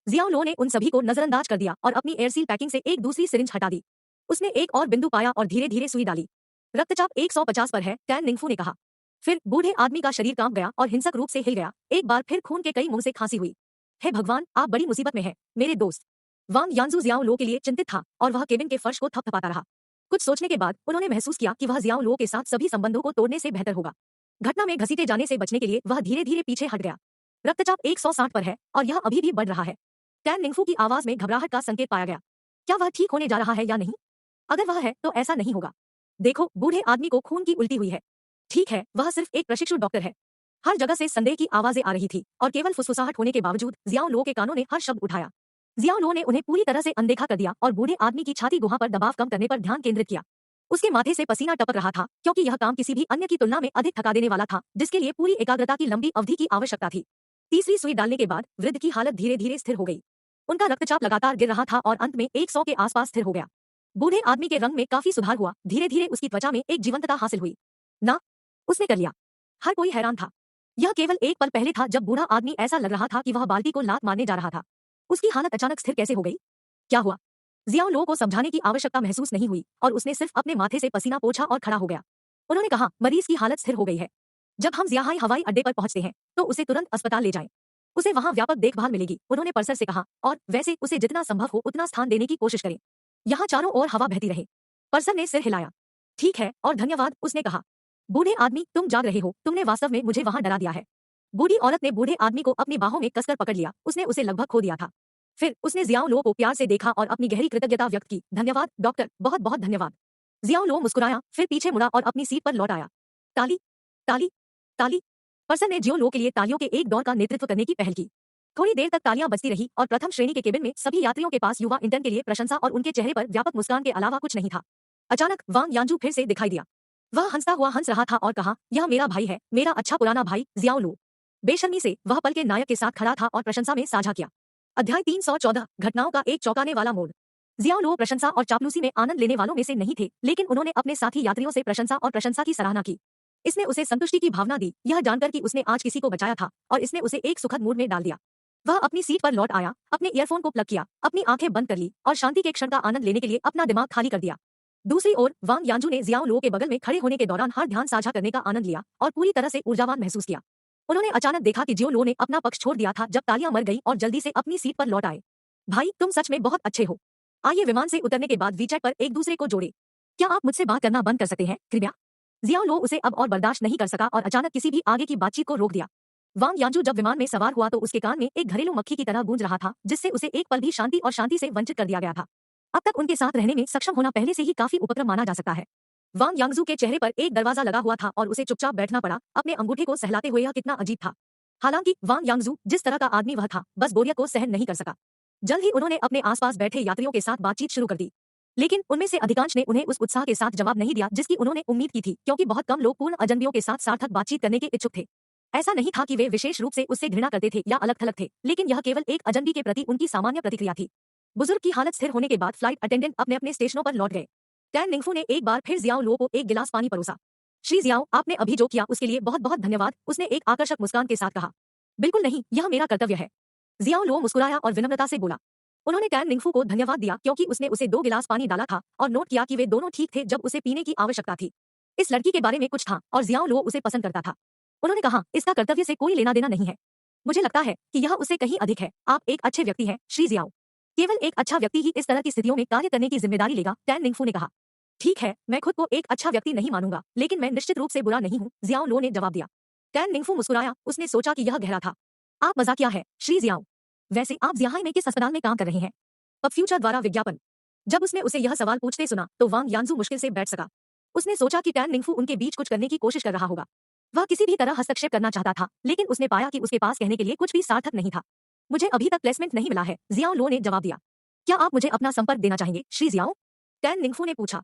जियाओ लो ने उन सभी को नजरअंदाज कर दिया और अपनी एयरसील पैकिंग से एक दूसरी सिरिंज हटा दी। उसने एक और बिंदु पाया और धीरे धीरे सुई डाली। रक्तचाप 150 पर है, टैन निंगफू ने कहा। फिर बूढ़े आदमी का शरीर कांप गया और हिंसक रूप से हिल गया। एक बार फिर खून के कई मुंह से खांसी हुई। हे भगवान, आप बड़ी मुसीबत में हैं, मेरे दोस्त। वांग यानजू जियाओ लो के लिए चिंतित था और वह केबिन के फर्श को थपथपाता रहा। कुछ सोचने के बाद उन्होंने महसूस किया कि वह जियाओ लो के साथ सभी संबंधों को तोड़ने से बेहतर होगा। घटना में घसीटे जाने से बचने के लिए वह धीरे धीरे पीछे हट गया। रक्तचाप 160 पर है और यह अभी भी बढ़ रहा है। टैन निंगफू की आवाज में घबराहट का संकेत पाया गया। क्या वह ठीक होने जा रहा है या नहीं? अगर वह है तो ऐसा नहीं होगा। देखो, बूढ़े आदमी को खून की उल्टी हुई है। ठीक है, वह सिर्फ एक प्रशिक्षु डॉक्टर है। हर जगह से संदेह की आवाजें आ रही थी और केवल फुसफुसाहट होने के बावजूद जियाओ लो के कानों ने हर शब्द उठाया। जियाओ लो ने उन्हें पूरी तरह से अनदेखा कर दिया और बूढ़े आदमी की छाती गुहा पर दबाव कम करने पर ध्यान केंद्रित किया। उसके माथे से पसीना टपक रहा था क्योंकि यह काम किसी भी अन्य की तुलना में अधिक थका देने वाला था, जिसके लिए पूरी एकाग्रता की लंबी अवधि की आवश्यकता थी। तीसरी सुई डालने के बाद वृद्ध की हालत धीरे धीरे स्थिर हो गई। उनका रक्तचाप लगातार गिर रहा था और अंत में 100 के आसपास स्थिर हो गया। बूढ़े आदमी के रंग में काफी सुधार हुआ। धीरे धीरे उसकी त्वचा में एक जीवंतता हासिल हुई। ना, उसने कर लिया। हर कोई हैरान था। यह केवल एक पल पहले था जब बूढ़ा आदमी ऐसा लग रहा था कि वह बाल्टी को लात मारने जा रहा था। उसकी हालत अचानक स्थिर कैसे हो गई? क्या हुआ? जियाओ लो को समझाने की आवश्यकता महसूस नहीं हुई और उसने सिर्फ अपने माथे से पसीना पोंछा और खड़ा हो गया। उन्होंने कहा, मरीज की हालत स्थिर हो गई है। जब हम जियाहाई हवाई अड्डे पर पहुंचते हैं तो उसे तुरंत अस्पताल ले जाएं। उसे वहां व्यापक देखभाल मिलेगी, उन्होंने पर्सर से कहा, और वैसे उसे जितना संभव हो उतना स्थान देने की कोशिश करें। यहाँ चारों ओर हवा बहती रहे। पर्सर ने सिर हिलाया। ठीक है और धन्यवाद, उसने कहा। बूढ़े आदमी, तुम जाग रहे हो, तुमने वास्तव में मुझे वहां डरा दिया है। बूढ़ी औरत ने बूढ़े आदमी को अपनी बाहों में कसकर पकड़ लिया। उसने उसे लगभग खो दिया था। फिर उसने जियाओ लो को प्यार से देखा और अपनी गहरी कृतज्ञता व्यक्त की। धन्यवाद डॉक्टर, बहुत बहुत धन्यवाद। जियाओ लो मुस्कुराया, फिर पीछे मुड़ा और अपनी सीट पर लौट आया। ताली, ताली, ताली। पर्सन ने जियो लो के लिए तालियों के एक दौर का नेतृत्व करने की पहल की। थोड़ी देर तक तालियां बजती रही और प्रथम श्रेणी के केबिन में सभी यात्रियों के पास युवा इंटर्न के लिए प्रशंसा और उनके चेहरे पर व्यापक मुस्कान के अलावा कुछ नहीं था। अचानक वांग यानजू फिर से दिखाई दिया। वह हंसता हुआ हंस रहा था और कहा, यह मेरा भाई है, मेरा अच्छा पुराना भाई जियाओ लो। बेशर्मी से वह पल के नायक के साथ खड़ा था और प्रशंसा में साझा किया। अध्याय 314 घटनाओं का एक चौंकाने वाला मोड़। जियाओ लो प्रशंसा और चापलूसी में आनंद लेने वालों में से नहीं थे, लेकिन उन्होंने अपने साथी यात्रियों से प्रशंसा की सराहना की। इसने उसे संतुष्टि की भावना दी, यह जानकर कि उसने आज किसी को बचाया था और इसने उसे एक सुखद मूड में डाल दिया। वह अपनी सीट पर लौट आया, अपने ईयरफोन को प्लग किया, अपनी आंखें बंद कर ली और शांति के क्षण का आनंद लेने के लिए अपना दिमाग खाली कर दिया। दूसरी ओर वांग यान्जू ने जियाओ लो के बगल में खड़े होने के दौरान हर ध्यान साझा करने का आनंद लिया और पूरी तरह से ऊर्जावान महसूस किया। उन्होंने अचानक देखा कि जियो लो ने अपना पक्ष छोड़ दिया था जब तालियां मर गई और जल्दी से अपनी सीट पर लौट आए। भाई तुम सच में बहुत अच्छे हो। आइए विमान से उतरने के बाद वीचैट पर एक दूसरे को जोड़े। क्या आप मुझसे बात करना बंद कर सकते हैं कृपया? जियाओ लो उसे अब और बर्दाश्त नहीं कर सका और अचानक किसी भी आगे की बातचीत को रोक दिया। वांग यान्जू जब विमान में सवार हुआ तो उसके कान में एक घरेलू मक्खी की तरह गूंज रहा था, जिससे उसे एक पल भी शांति से वंचित कर दिया गया था। अब तक उनके साथ रहने में सक्षम होना पहले से ही काफी उपक्रम माना जा सकता है। वांग यांगजू के चेहरे पर एक दरवाजा लगा हुआ था और उसे चुपचाप बैठना पड़ा, अपने अंगूठे को सहलाते हुए। यह कितना अजीब था। हालांकि वांग यांगजू जिस तरह का आदमी वह था, बस बोरियत को सहन नहीं कर सका। जल्द ही उन्होंने अपने आसपास बैठे यात्रियों के साथ बातचीत शुरू कर दी, लेकिन उनमें से अधिकांश ने उन्हें उस उत्साह के साथ जवाब नहीं दिया जिसकी उन्होंने उम्मीद की थी, क्योंकि बहुत कम लोग पूर्ण अजनबियों के साथ सार्थक बातचीत करने के इच्छुक थे। ऐसा नहीं था कि वे विशेष रूप से उससे घृणा करते थे या अलग थलग थे, लेकिन यह केवल एक अजनबी के प्रति उनकी सामान्य प्रतिक्रिया थी। बुजुर्ग की हालत स्थिर होने के बाद फ्लाइट अटेंडेंट अपने अपने स्टेशनों पर लौट गए। टैन निंगफू ने एक बार फिर जियाओ लो को एक गिलास पानी परोसा। श्री जियाओ, आपने अभी जो किया उसके लिए बहुत बहुत धन्यवाद, उसने एक आकर्षक मुस्कान के साथ कहा। बिल्कुल नहीं, यह मेरा कर्तव्य है। जियाओ लो मुस्कुराया और विनम्रता से बोला। उन्होंने टैन निंगफू को धन्यवाद दिया क्योंकि उसने उसे 2 गिलास पानी डाला था और नोट किया कि वे दोनों ठीक थे जब उसे पीने की आवश्यकता थी। इस लड़की के बारे में कुछ था और जियाओ लो उसे पसंद करता था। उन्होंने कहा, इसका कर्तव्य से कोई लेना देना नहीं है। मुझे लगता है कि यह उससे कहीं अधिक है। आप एक अच्छे व्यक्ति हैं श्री जियाओ। केवल एक अच्छा व्यक्ति ही इस तरह की स्थितियों में कार्य करने की जिम्मेदारी लेगा, टैन निंगफू ने कहा। ठीक है, मैं खुद को एक अच्छा व्यक्ति नहीं मानूंगा, लेकिन मैं निश्चित रूप से बुरा नहीं हूँ, जियाओ लो ने जवाब दिया। टैन निंगफू मुस्कुराया, उसने सोचा कि यह गहरा था। आप मजाकिया है श्री जियाओ। वैसे आप जियाहाई में किस अस्पताल में काम कर रहे हैं? अब फ्यूचर द्वारा विज्ञापन। जब उसने उसे यह सवाल पूछते सुना तो वांग यान्जू मुश्किल से बैठ सका। उसने सोचा कि टैन निंगफू उनके बीच कुछ करने की कोशिश कर रहा होगा। वह किसी भी तरह हस्तक्षेप करना चाहता था, लेकिन उसने पाया कि उसके पास कहने के लिए कुछ भी सार्थक नहीं था। मुझे अभी तक प्लेसमेंट नहीं मिला है, जियाओ लो ने जवाब दिया। क्या आप मुझे अपना संपर्क देना चाहेंगे श्री जियाओ? टैन निंगफू ने पूछा।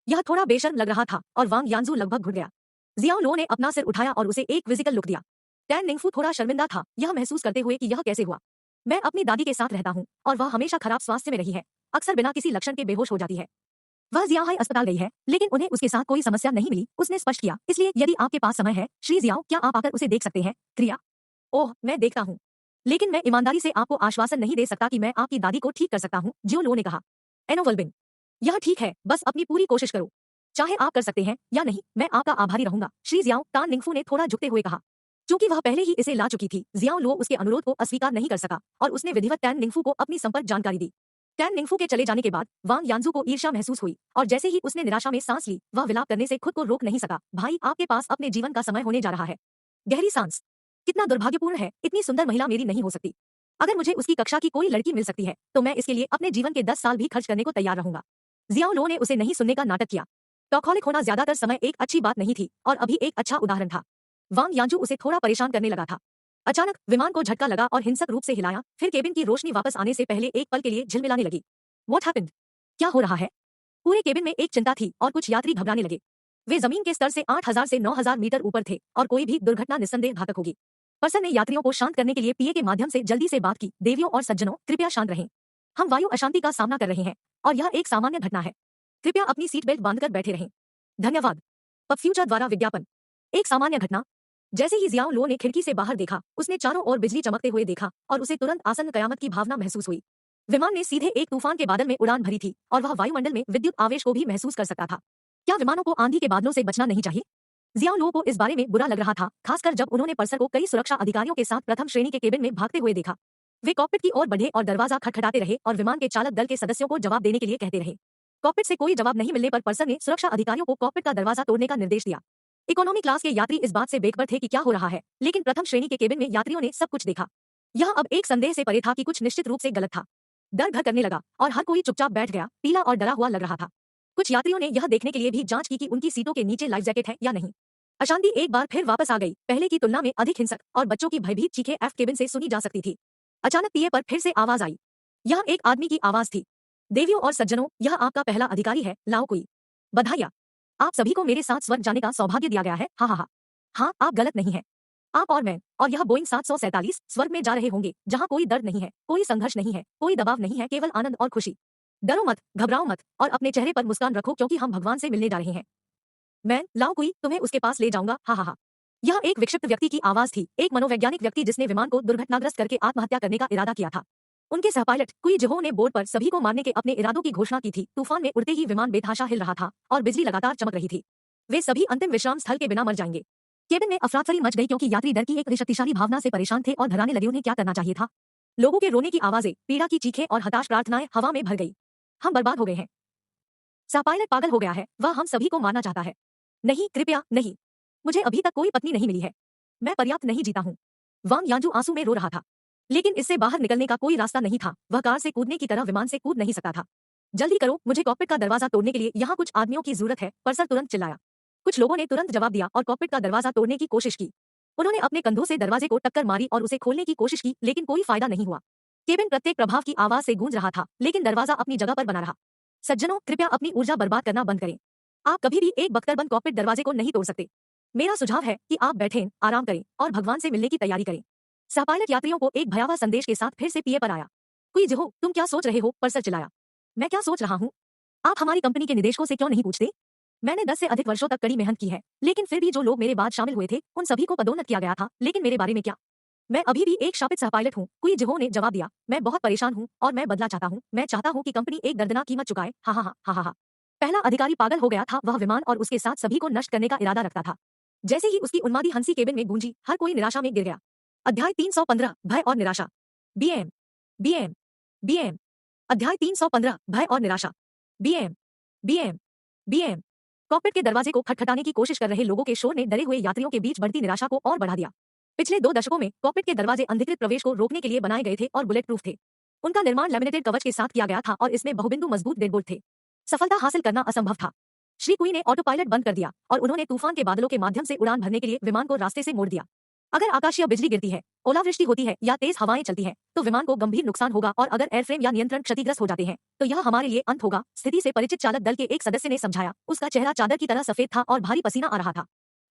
यह थोड़ा बेशर्म लग रहा था और वांग यान्जू लगभग घुट गया। जियाओ लो ने अपना सिर उठाया और उसे एक क्विजिकल लुक दिया। टैन निंगफू थोड़ा शर्मिंदा था, यह महसूस करते हुए कि यह कैसे हुआ। मैं अपनी दादी के साथ रहता हूँ और वह हमेशा खराब स्वास्थ्य में रही है, अक्सर बिना किसी लक्षण के बेहोश हो जाती है। वह जियाहाई अस्पताल गई है, लेकिन उन्हें उसके साथ कोई समस्या नहीं मिली, उसने स्पष्ट किया। इसलिए यदि आपके पास समय है श्री जियाओ, क्या आप आकर उसे देख सकते हैं? क्रिया। ओह, मैं देखता हूँ, लेकिन मैं ईमानदारी से आपको आश्वासन नहीं दे सकता कि मैं आपकी दादी को ठीक कर सकता हूँ, जियो लो ने कहा। एनो वल्बिन। यह ठीक है, बस अपनी पूरी कोशिश करो। चाहे आप कर सकते हैं या नहीं, मैं आपका आभारी रहूंगा श्री जियाओ, टैन निंगफू ने थोड़ा झुकते हुए कहा। चूंकि वह पहले ही इसे ला चुकी थी, जियाओ लो उसके अनुरोध को अस्वीकार नहीं कर सका और उसने विधिवत टैन निंगफू को अपनी संपर्क जानकारी दी। टैन निंगफू के चले जाने के बाद वांग यान्जू को ईर्ष्या महसूस हुई और जैसे ही उसने निराशा में सांस ली, वह विलाप करने से खुद को रोक नहीं सका। भाई, आपके पास अपने जीवन का समय होने जा रहा है। गहरी सांस। कितना दुर्भाग्यपूर्ण है, इतनी सुंदर महिला मेरी नहीं हो सकती। अगर मुझे उसकी कक्षा की कोई लड़की मिल सकती है तो मैं इसके लिए अपने जीवन के 10 साल भी खर्च करने को तैयार रहूंगा। जियाओ लो ने उसे नहीं सुनने का नाटक किया। टॉकहॉलिक होना ज्यादातर समय एक अच्छी बात नहीं थी और अभी एक अच्छा उदाहरण था। वांग यान्जू उसे थोड़ा परेशान करने लगा था। अचानक विमान को झटका लगा और हिंसक रूप से हिलाया, फिर केबिन की रोशनी वापस आने से पहले एक पल के लिए झिलमिलाने लगी। What happened? क्या हो रहा है? पूरे केबिन में एक चिंता थी और कुछ यात्री घबराने लगे। वे जमीन के स्तर से 8000 से 9000 मीटर ऊपर थे और कोई भी दुर्घटना निस्संदेह घातक होगी। पर्सन ने यात्रियों को शांत करने के लिए पीए के माध्यम से जल्दी से बात की। देवियों और सज्जनों, कृपया शांत रहें। हम वायु अशांति का सामना कर रहे हैं और यह एक सामान्य घटना है। कृपया अपनी सीट बेल्ट बांधकर बैठे रहें। धन्यवाद। पब फ्यूचर द्वारा विज्ञापन। एक सामान्य घटना। जैसे ही जियाओ लो ने खिड़की से बाहर देखा, उसने चारों ओर बिजली चमकते हुए देखा और उसे तुरंत आसन्न कयामत की भावना महसूस हुई। विमान ने सीधे एक तूफान के बादल में उड़ान भरी थी और वह वायुमंडल में विद्युत आवेश को भी महसूस कर सकता था। क्या विमानों को आंधी के बादलों से बचना नहीं चाहिए? जियाओ लो को इस बारे में बुरा लग रहा था, खासकर जब उन्होंने पर्सर को कई सुरक्षा अधिकारियों के साथ प्रथम श्रेणी के केबिन में भागते हुए देखा। वे कॉकपिट की ओर बढ़े और दरवाजा खटखटाते रहे और विमान के चालक दल के सदस्यों को जवाब देने के लिए कहते रहे। कॉकपिट से कोई जवाब नहीं मिलने पर पर्सर ने सुरक्षा अधिकारियों को कॉकपिट का दरवाजा तोड़ने का निर्देश दिया। इकोनॉमी क्लास के यात्री इस बात से बेखबर थे कि क्या हो रहा है, लेकिन प्रथम श्रेणी के केबिन में यात्रियों ने सब कुछ देखा। यह अब एक संदेह से परे था कि कुछ निश्चित रूप से गलत था। डर घर करने लगा और हर कोई चुपचाप बैठ गया, पीला और डरा हुआ लग रहा था। कुछ यात्रियों ने यह देखने के लिए भी जांच की कि उनकी सीटों के नीचे लाइफ जैकेट है या नहीं। अशांति एक बार फिर वापस आ गई, पहले की तुलना में अधिक हिंसक, और बच्चों की भयभीत चीखें एफ केबिन से सुनी जा सकती थी। अचानक पीए पर फिर से आवाज आई। यह एक आदमी की आवाज थी। देवियों और सज्जनों, यह आपका पहला अधिकारी है, लाओ कुई। बधाइयाँ। आप सभी को मेरे साथ स्वर्ग जाने का सौभाग्य दिया गया है। हाँ, आप गलत नहीं है। आप और मैं और यह बोइंग 747 स्वर्ग में जा रहे होंगे, जहां कोई दर्द नहीं है, कोई संघर्ष नहीं है, कोई दबाव नहीं है, केवल आनंद और खुशी। डरो मत, घबराओ मत और अपने चेहरे पर मुस्कान रखो, क्योंकि हम भगवान से मिलने जा रहे हैं। मैं लाओ कोई तुम्हें उसके पास ले जाऊंगा, हा हा हा। यह एक विक्षिप्त व्यक्ति की आवाज थी, एक मनोवैज्ञानिक व्यक्ति जिसने विमान को दुर्घटनाग्रस्त करके आत्महत्या करने का इरादा किया था। उनके सहपायलट कुई जिहो ने बोर्ड पर सभी को मारने के अपने इरादों की घोषणा की थी। तूफान में उड़ते ही विमान बेतहाशा हिल रहा था और बिजली लगातार चमक रही थी। वे सभी अंतिम विश्राम स्थल के बिना मर जाएंगे। केबिन में अफरातफरी मच गई, क्योंकि यात्री डर की एक शक्तिशाली भावना से परेशान थे और घबराने लगे। उन्हें क्या करना चाहिए था? लोगों के रोने की आवाजें, पीड़ा की चीखें और हताश प्रार्थनाएं हवा में भर गई। हम बर्बाद हो गए हैं। सहपायलट पागल हो गया है, वह हम सभी को मारना चाहता है। नहीं, कृपया नहीं। मुझे अभी तक कोई पत्नी नहीं मिली है। मैं पर्याप्त नहीं जीता हूँ। वांग यांजू आंसू में रो रहा था, लेकिन इससे बाहर निकलने का कोई रास्ता नहीं था। वह कार से कूदने की तरह विमान से कूद नहीं सकता था। जल्दी करो, मुझे कॉकपिट का दरवाजा तोड़ने के लिए यहाँ कुछ आदमियों की जरूरत है, परसर तुरंत चिल्लाया। कुछ लोगों ने तुरंत जवाब दिया और कॉकपिट का दरवाजा तोड़ने की कोशिश की। उन्होंने अपने कंधों से दरवाजे को टक्कर मारी और उसे खोलने की कोशिश की, लेकिन कोई फायदा नहीं हुआ। केबिन प्रत्येक प्रभाव की आवाज से गूंज रहा था, लेकिन दरवाजा अपनी जगह पर बना रहा। सज्जनों, कृपया अपनी ऊर्जा बर्बाद करना बंद करें। आप कभी भी एक बख्तरबंद कॉकपिट दरवाजे को नहीं तोड़ सकते। मेरा सुझाव है कि आप बैठें, आराम करें और भगवान से मिलने की तैयारी करें। सहपायलट यात्रियों को एक भयावह संदेश के साथ फिर से पीए पर आया। कुई जिहो, तुम क्या सोच रहे हो? परसर चिल्लाया। मैं क्या सोच रहा हूँ? आप हमारी कंपनी के निदेशकों से क्यों नहीं पूछते? मैंने 10 से अधिक वर्षों तक कड़ी मेहनत की है, लेकिन फिर भी जो लोग मेरे बाद शामिल हुए थे उन सभी को पदोन्नत किया गया था, लेकिन मेरे बारे में क्या? मैं अभी भी एक शापित सहपायलट हूँ, कुई जिहो ने जवाब दिया। मैं बहुत परेशान हूँ और मैं बदला चाहता हूँ। मैं चाहता हूँ कि कंपनी एक दर्दनाक कीमत चुकाए, हा हा हा हा हा। पहला अधिकारी पागल हो गया था, वह विमान और उसके साथ सभी को नष्ट करने का इरादा रखता था। जैसे ही उसकी उन्मादी हंसी केबिन में गूंजी, हर कोई निराशा में गिर गया। अध्याय 315 भय और निराशा। BM BM BM. अध्याय 315 भय और निराशा। BM BM BM. कॉकपिट के दरवाजे को खटखटाने की कोशिश कर रहे लोगों के शोर ने डरे हुए यात्रियों के बीच बढ़ती निराशा को और बढ़ा दिया। पिछले 2 दशकों में कॉकपिट के दरवाजे अनधिकृत प्रवेश को रोकने के लिए बनाए गए थे और बुलेट प्रूफ थे। उनका निर्माण लैमिनेटेड कवच के साथ किया गया था और इसमें बहुबिंदु मजबूत डेडबोल्ट थे। सफलता हासिल करना असंभव था। श्री कुई ने ऑटो पायलट बंद कर दिया और उन्होंने तूफान के बादलों के माध्यम से उड़ान भरने के लिए विमान को रास्ते से मोड़ दिया। अगर आकाशीय बिजली गिरती है, ओलावृष्टि होती है या तेज हवाएं चलती हैं, तो विमान को गंभीर नुकसान होगा और अगर एयरफ्रेम या नियंत्रण क्षतिग्रस्त हो जाते हैं, तो यह हमारे लिए अंत होगा। स्थिति से परिचित चालक दल के एक सदस्य ने समझाया। उसका चेहरा चादर की तरह सफेद था और भारी पसीना आ रहा था।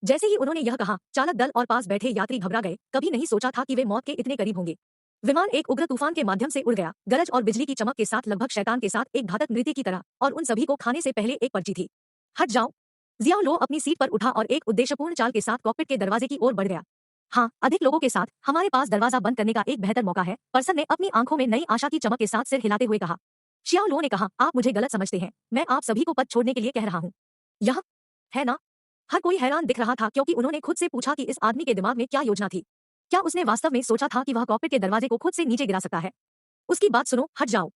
जैसे ही उन्होंने यह कहा, चालक दल और पास बैठे यात्री घबरा गए। कभी नहीं सोचा था कि वे मौत के इतने करीब होंगे। विमान एक उग्र तूफान के माध्यम से उड़ गया, गरज और बिजली की चमक के साथ, लगभग शैतान के साथ, एक घातक नृत्य की तरह, और उन सभी को खाने से पहले एक पर्ची थी। हट जाओ। जियाओ लो अपनी सीट पर उठा और एक उद्देश्यपूर्ण चाल के साथ कॉकपिट के दरवाजे की ओर बढ़ गया। हाँ, अधिक लोगों के साथ हमारे पास दरवाजा बंद करने का एक बेहतर मौका है, पर्सन ने अपनी आंखों में नई आशा की चमक के साथ सिर हिलाते हुए कहा। शियाओ लो ने कहा, आप मुझे गलत समझते हैं, मैं आप सभी को पद छोड़ने के लिए कह रहा हूँ। यह है ना? हर कोई हैरान दिख रहा था, क्योंकि उन्होंने खुद से पूछा कि इस आदमी के दिमाग में क्या योजना थी। क्या उसने वास्तव में सोचा था कि वह कॉकपिट के दरवाजे को खुद से नीचे गिरा सकता है? उसकी बात सुनो, हट जाओ।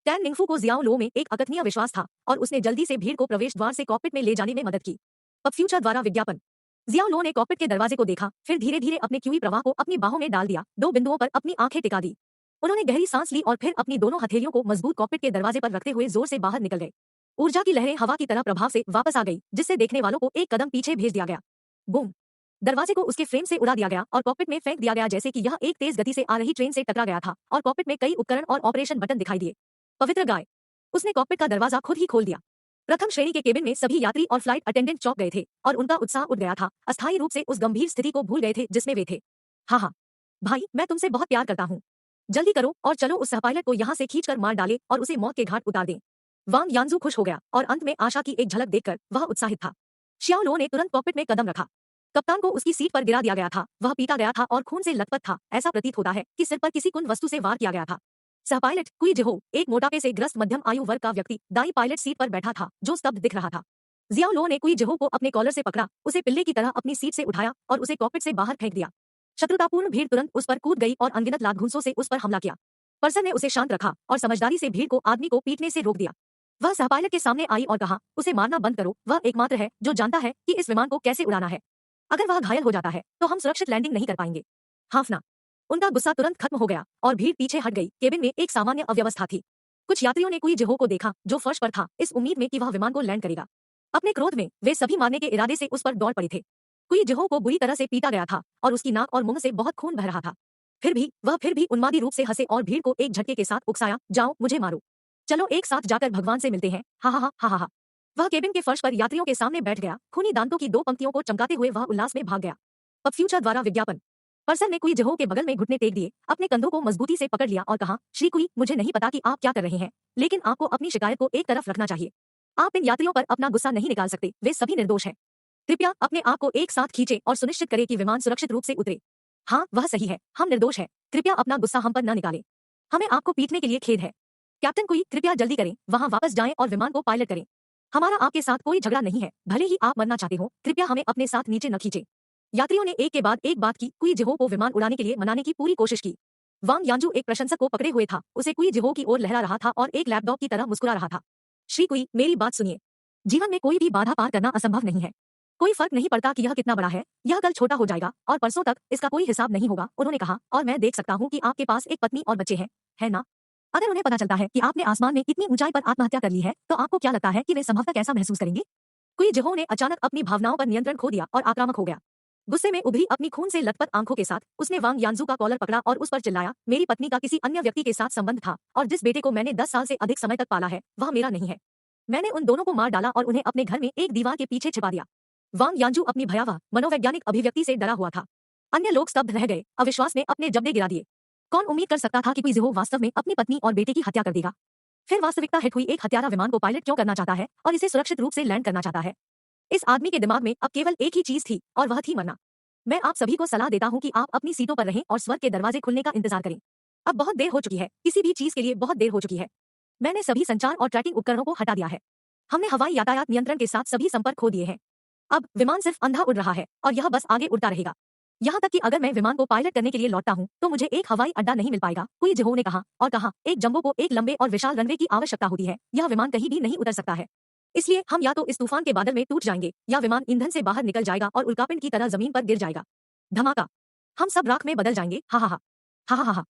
टैन निंगफू को जियाओ लो में एक अकथनीय विश्वास था और उसने जल्दी से भीड़ को प्रवेश द्वार से कॉकपिट में ले जाने में मदद की। अब फ्यूचर द्वारा विज्ञापन। जियाओ लो ने कॉकपिट के दरवाजे को देखा, फिर धीरे धीरे अपने क्यूई प्रवाह को अपनी बाहों में डाल दिया, 2 बिंदुओं पर अपनी आंखें टिका दी। उन्होंने गहरी सांस ली और फिर अपनी दोनों हथेलियों को मजबूत कॉकपिट के दरवाजे पर रखते हुए जोर से बाहर निकल गए। ऊर्जा की लहरें हवा की तरह प्रभाव से वापस आ गई, जिससे देखने वालों को एक कदम पीछे भेज दिया गया। बूम। दरवाजे को उसके फ्रेम से उड़ा दिया गया और कॉकपिट में फेंक दिया गया, जैसे कि यह एक तेज गति से आ रही ट्रेन से टकरा गया था, और कॉकपिट में कई उपकरण और ऑपरेशन बटन दिखाई दिए। पवित्र गाय। उसने कॉकपिट का दरवाजा खुद ही खोल दिया। प्रथम श्रेणी के केबिन में सभी यात्री और फ्लाइट अटेंडेंट चौंक गए थे और उनका उत्साह उठ गया था। अस्थायी रूप से उस गंभीर स्थिति को भूल गए थे जिसमें वे थे। हाँ हाँ भाई, मैं तुमसे बहुत प्यार करता हूँ। जल्दी करो और चलो उस सहपायलट को यहाँ से खींचकर मार डाले और उसे मौत के घाट उतार दें। वांग यांजू खुश हो गया और अंत में आशा की एक झलक देखकर वह उत्साहित था। शियाओ लो ने तुरंत कॉकपिट में कदम रखा। कप्तान को उसकी सीट पर गिरा दिया गया था। वह पीटा गया था और खून से लथपथ था। ऐसा प्रतीत होता है कि सिर पर किसी कुंद वस्तु से वार किया गया था। सहपायलट कुई जिहो, एक मोटापे से ग्रस्त मध्यम आयु वर्ग का व्यक्ति, दाई पायलट सीट पर बैठा था, जो स्तब्ध दिख रहा था। जियाओ लो ने कुई जिहो को अपने कॉलर से पकड़ा, उसे पिल्ले की तरह अपनी सीट से उठाया और उसे कॉकपिट से बाहर फेंक दिया। शत्रुतापूर्ण भीड़ तुरंत उस पर कूद गई और अनगिनत लात-घूंसों से उस पर हमला किया। पर्सन ने उसे शांत रखा और समझदारी से भीड़ को आदमी को पीटने से रोक दिया। वह सहपायलट के सामने आई और कहा, उसे मारना बंद करो, वह एकमात्र है जो जानता है कि इस विमान को कैसे उड़ाना है। अगर वह घायल हो जाता है तो हम सुरक्षित लैंडिंग नहीं कर पाएंगे। हाफना। उनका गुस्सा तुरंत खत्म हो गया और भीड़ पीछे हट गई। केबिन में एक सामान्य अव्यवस्था थी। कुछ यात्रियों ने कुई जिहो को देखा, जो फर्श पर था, इस उम्मीद में कि वह विमान को लैंड करेगा। अपने क्रोध में वे सभी मारने के इरादे से उस पर दौड़ पड़े थे। कुई जिहो को बुरी तरह से पीटा गया था और उसकी नाक और मुंह से बहुत खून बह रहा था। फिर भी उन्मादी रूप से हंसे और भीड़ को एक झटके के साथ उकसाया, जाओ मुझे मारो, चलो एक साथ जाकर भगवान से मिलते हैं, हा हा हा हा हा। वह केबिन के फर्श पर यात्रियों के सामने बैठ गया। खूनी दांतों की 2 पंक्तियों को चमकाते हुए वह उल्लास में भाग गया। अब फ्यूचर द्वारा विज्ञापन। पर्सन ने कुई जिहो के बगल में घुटने टेक दिए, अपने कंधों को मजबूती से पकड़ लिया और कहा, श्री कुई, मुझे नहीं पता कि आप क्या कर रहे हैं, लेकिन आपको अपनी शिकायत को एक तरफ रखना चाहिए। आप इन यात्रियों पर अपना गुस्सा नहीं निकाल सकते, वे सभी निर्दोष हैं। कृपया अपने आप को एक साथ खींचे और सुनिश्चित करें कि विमान सुरक्षित रूप से उतरे। हाँ, वह सही है, हम निर्दोष हैं, कृपया अपना गुस्सा हम पर न निकालें। हमें आपको पीटने के लिए खेद है। कैप्टन कुई, कृपया जल्दी करें, वहां वापस जाएं और विमान को पायलट करें। हमारा आपके साथ कोई झगड़ा नहीं है, भले ही आप मरना चाहते हो, कृपया हमें अपने साथ नीचे न खींचे। यात्रियों ने एक के बाद एक बात की, कुई जिहो को विमान उड़ाने के लिए मनाने की पूरी कोशिश की। वांग यान्जू एक प्रशंसक को पकड़े हुए था, उसे कुई जिहो की ओर लहरा रहा था और एक लैपडॉग की तरह मुस्कुरा रहा था। श्री कुई, मेरी बात सुनिए। जीवन में कोई भी बाधा पार करना असंभव नहीं है। कोई फर्क नहीं पड़ता कि यह कितना बड़ा है, यह कल छोटा हो जाएगा और परसों तक इसका कोई हिसाब नहीं होगा, उन्होंने कहा, और मैं देख सकता हूँ कि आपके पास एक पत्नी और बच्चे हैं, है ना? अगर उन्हें पता चलता है कि आपने आसमान में इतनी ऊंचाई पर आत्महत्या कर ली है, तो आपको क्या लगता है कि वे संभवतः कैसा महसूस करेंगे? कुई जिहो ने अचानक अपनी भावनाओं पर नियंत्रण खो दिया और आक्रामक हो गया। गुस्से में उभरी अपनी खून से लथपथ आंखों के साथ उसने वांग यान्जू का कॉलर पकड़ा और उस पर चिल्लाया, मेरी पत्नी का किसी अन्य व्यक्ति के साथ संबंध था और जिस बेटे को मैंने 10 साल से अधिक समय तक पाला है, वह मेरा नहीं है। मैंने उन दोनों को मार डाला और उन्हें अपने घर में एक दीवार के पीछे छिपा दिया। वांग यान्जू अपनी भयावह मनोवैज्ञानिक अभिव्यक्ति से डरा हुआ था। अन्य लोग स्तब्ध रह गए, अविश्वास ने अपने जबड़े गिरा दिए। कौन उम्मीद कर सकता था कि कोई जिहो वास्तव में अपनी पत्नी और बेटे की हत्या कर देगा? फिर वास्तविकता हिट हुई, एक हत्यारा विमान को पायलट क्यों करना चाहता है और इसे सुरक्षित रूप से लैंड करना चाहता है? इस आदमी के दिमाग में अब केवल एक ही चीज थी और वह थी मरना। मैं आप सभी को सलाह देता हूँ कि आप अपनी सीटों पर रहें और स्वर्ग के दरवाजे खुलने का इंतजार करें। अब बहुत देर हो चुकी है, किसी भी चीज के लिए बहुत देर हो चुकी है। मैंने सभी संचार और ट्रैकिंग उपकरणों को हटा दिया है। हमने हवाई यातायात नियंत्रण के साथ सभी संपर्क खो दिए हैं। अब विमान सिर्फ अंधा उड़ रहा है और यह बस आगे उड़ता रहेगा। यहाँ तक कि अगर मैं विमान को पायलट करने के लिए लौटता हूँ, तो मुझे एक हवाई अड्डा नहीं मिल पाएगा, कुई जिहो ने कहा, और कहा, एक जंबो को एक लंबे और विशाल रनवे की आवश्यकता होती है, यह विमान कहीं भी नहीं उतर सकता है। इसलिए हम या तो इस तूफान के बादल में टूट जाएंगे या विमान ईंधन से बाहर निकल जाएगा और उल्कापिंड की तरह जमीन पर गिर जाएगा। धमाका। हम सब राख में बदल जाएंगे, हा हा हा हा हा हा हा।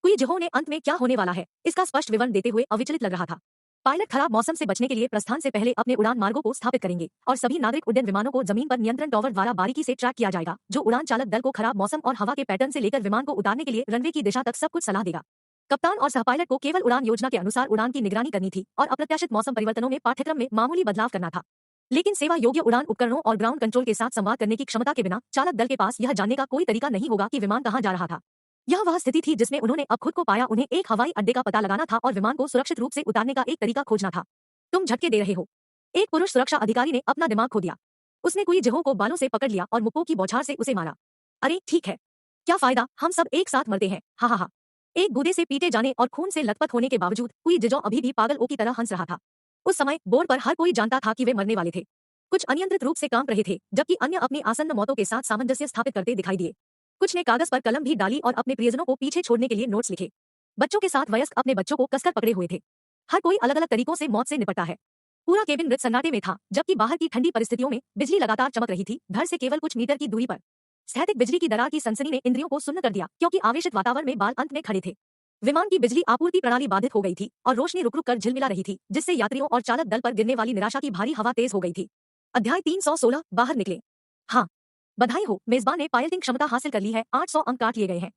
कुई जिहो ने अंत में क्या होने वाला है इसका स्पष्ट विवरण देते हुए अविचलित लग रहा था। पायलट खराब मौसम से बचने के लिए प्रस्थान से पहले अपने उड़ान मार्गों को स्थापित करेंगे और सभी नागरिक उड्डयन विमानों को जमीन पर नियंत्रण टॉवर द्वारा बारीकी से ट्रैक किया जाएगा, जो उड़ान चालक दल को खराब मौसम और हवा के पैटर्न से लेकर विमान को उतारने के लिए रनवे की दिशा तक सब कुछ सलाह देगा। कप्तान और सहपायलट को केवल उड़ान योजना के अनुसार उड़ान की निगरानी करनी थी और अप्रत्याशित मौसम परिवर्तनों में पाठ्यक्रम में मामूली बदलाव करना था। लेकिन सेवा योग्य उड़ान उपकरणों और ग्राउंड कंट्रोल के साथ संवाद करने की क्षमता के बिना चालक दल के पास यह जानने का कोई तरीका नहीं होगा कि विमान कहां जा रहा था। यह वह स्थिति थी जिसमें उन्होंने अब खुद को पाया, उन्हें एक हवाई अड्डे का पता लगाना था और विमान को सुरक्षित रूप से उतारने का एक तरीका खोजना था। तुम झटके दे रहे हो। एक पुरुष सुरक्षा अधिकारी ने अपना दिमाग खो दिया। उसने कुई जिहो को बालों से पकड़ लिया और मुक्कों की बौछार से उसे मारा। अरे ठीक है, क्या फायदा, हम सब एक साथ मरते हैं, हा हा हा। एक बूढ़े से पीटे जाने और खून से लथपथ होने के बावजूद कुई जिहो अभी भी पागल ओ की तरह हंस रहा था। उस समय बोर्ड पर हर कोई जानता था कि वे मरने वाले थे। कुछ अनियंत्रित रूप से कांप रहे थे, जबकि अन्य अपनी आसन्न मौतों के साथ सामंजस्य स्थापित करते दिखाई दिए। कुछ ने कागज पर कलम भी डाली और अपने प्रियजनों को पीछे छोड़ने के लिए नोट्स लिखे। बच्चों के साथ वयस्क अपने बच्चों को कसकर पकड़े हुए थे। हर कोई अलग अलग तरीकों से मौत से निपटता है। पूरा केबिन मृत सन्नाटे में था, जबकि बाहर की ठंडी परिस्थितियों में बिजली लगातार चमक रही थी, घर से केवल कुछ मीटर की दूरी पर। स्थैतिक बिजली की दरार की सनसनी ने इंद्रियों को सुन्न कर दिया, क्योंकि आवेशित वातावरण में बाल अंत में खड़े थे। विमान की बिजली आपूर्ति प्रणाली बाधित हो गई थी और रोशनी रुक रुक कर झिलमिला रही थी, जिससे यात्रियों और चालक दल पर गिरने वाली निराशा की भारी हवा तेज हो गई थी। अध्याय 316, बाहर निकले। हाँ, बधाई हो, मेजबान ने पायलटिंग क्षमता हासिल कर ली है, 800 अंक काट लिए गए हैं।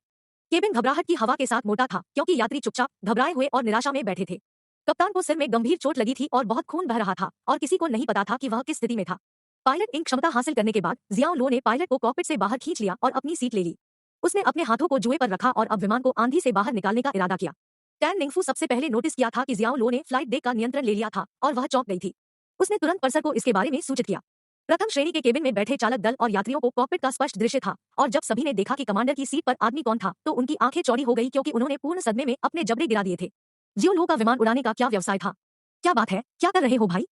केबिन घबराहट की हवा के साथ मोटा था, क्योंकि यात्री चुपचाप, घबराए हुए और निराशा में बैठे थे। कप्तान को सिर में गंभीर चोट लगी थी और बहुत खून बह रहा था और किसी को नहीं पता था कि वह किस स्थिति में था। पायलट इन क्षमता हासिल करने के बाद जियाओ लो ने पायलट को कॉकपिट से बाहर खींच लिया और अपनी सीट ले ली। उसने अपने हाथों को जुए पर रखा और अब विमान को आंधी से बाहर निकालने का इरादा किया। टैन निंगफू सबसे पहले नोटिस किया था कि जियाओ लो ने फ्लाइट डेक का नियंत्रण ले लिया था और वह चौंक गई थी। उसने तुरंत पर्सर को इसके बारे में सूचित किया। प्रथम श्रेणी के केबिन में बैठे चालक दल और यात्रियों को कॉकपिट का स्पष्ट दृश्य था और जब सभी ने देखा कि कमांडर की सीट पर आदमी कौन था, तो उनकी आंखें चौड़ी हो गई, क्योंकि उन्होंने पूर्ण सदमे में अपने जबड़े गिरा दिए थे। जियो लो का विमान उड़ाने का क्या व्यवसाय था? क्या बात है, क्या कर रहे हो भाई?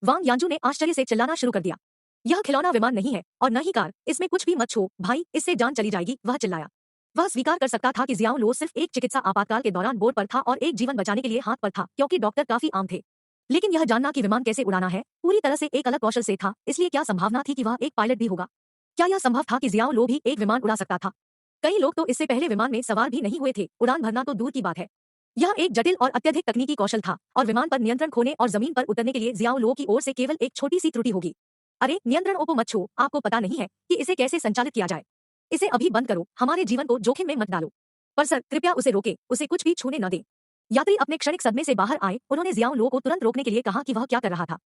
वांग यान्जू ने आश्चर्य से चिल्लाना शुरू कर दिया। यह खिलौना विमान नहीं है और न ही कार, इसमें कुछ भी मत छो भाई, इससे जान चली जाएगी, वह चिल्लाया। वह स्वीकार कर सकता था कि जियाओ लो सिर्फ एक चिकित्सा आपातकाल के दौरान बोर्ड पर था और एक जीवन बचाने के लिए हाथ पर था, क्योंकि डॉक्टर काफी आम थे। लेकिन यह जानना कि विमान कैसे उड़ाना है पूरी तरह से एक अलग कौशल से था, इसलिए क्या संभावना थी कि वह एक पायलट भी होगा? क्या यह संभव था कि जियाओ लो भी एक विमान उड़ा सकता था? कई लोग तो इससे पहले विमान में सवार भी नहीं हुए थे, उड़ान भरना तो दूर की बात है। यह एक जटिल और अत्यधिक तकनीकी कौशल था और विमान पर नियंत्रण खोने और जमीन पर उतरने के लिए जियाओ लो की ओर से केवल एक छोटी सी त्रुटि होगी। अरे नियंत्रण ओपो मत छो, आपको पता नहीं है कि इसे कैसे संचालित किया जाए। इसे अभी बंद करो, हमारे जीवन को जोखिम में मत डालो। पर सर कृपया उसे रोके, उसे कुछ भी छूने न दें। यात्री अपने क्षणिक सदमे से बाहर आए, उन्होंने जियाओ लो को तुरंत रोकने के लिए कहा कि वह क्या कर रहा था।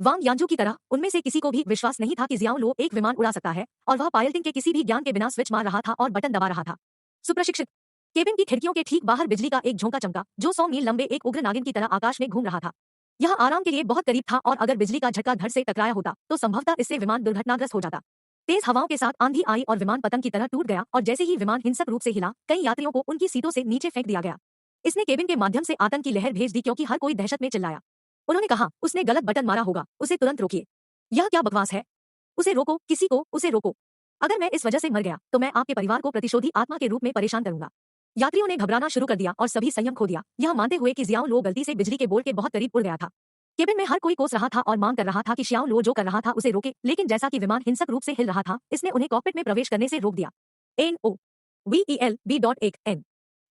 वांग यानजू की तरह उनमें से किसी को भी विश्वास नहीं था कि जियाओ लो एक विमान उड़ा सकता है और वह पायलटिंग के किसी भी ज्ञान के बिना स्विच मार रहा था और बटन दबा रहा था। सुप्रशिक्षित। केबिन की खिड़कियों के ठीक बाहर बिजली का एक झोंका चमका जो 100 मील लंबे एक उग्र नागिन की तरह आकाश में घूम रहा था। यह आराम के लिए बहुत करीब था और अगर बिजली का झटका धड़ से टकराया होता तो संभवतः इससे विमान दुर्घटनाग्रस्त हो जाता। तेज हवाओं के साथ आंधी आई और विमान पतंग की तरह टूट गया और जैसे ही विमान हिंसक रूप से हिला कई यात्रियों को उनकी सीटों से नीचे फेंक दिया गया। इसने केबिन के माध्यम से आतंक की लहर भेज दी क्योंकि हर कोई दहशत में चिल्लाया। उन्होंने कहा, उसने गलत बटन मारा होगा, उसे तुरंत रोकिए। यह क्या बकवास है? उसे रोको, किसी को उसे रोको। अगर मैं इस वजह से मर गया तो मैं आपके परिवार को प्रतिशोधी आत्मा के रूप में परेशान करूंगा। यात्रियों ने घबराना शुरू कर दिया और सभी संयम खो दिया, यह मानते हुए कि जियाओ लो गलती से बिजली के बोर्ड के बहुत करीब उड़ गया था। केबिन में हर कोई कोस रहा था और मांग कर रहा था कि शियाओ लो जो कर रहा था उसे रोके, लेकिन जैसा कि विमान हिंसक रूप से हिल रहा था इसने उन्हें कॉकपिट में प्रवेश करने से रोक दिया। NOVELB.1N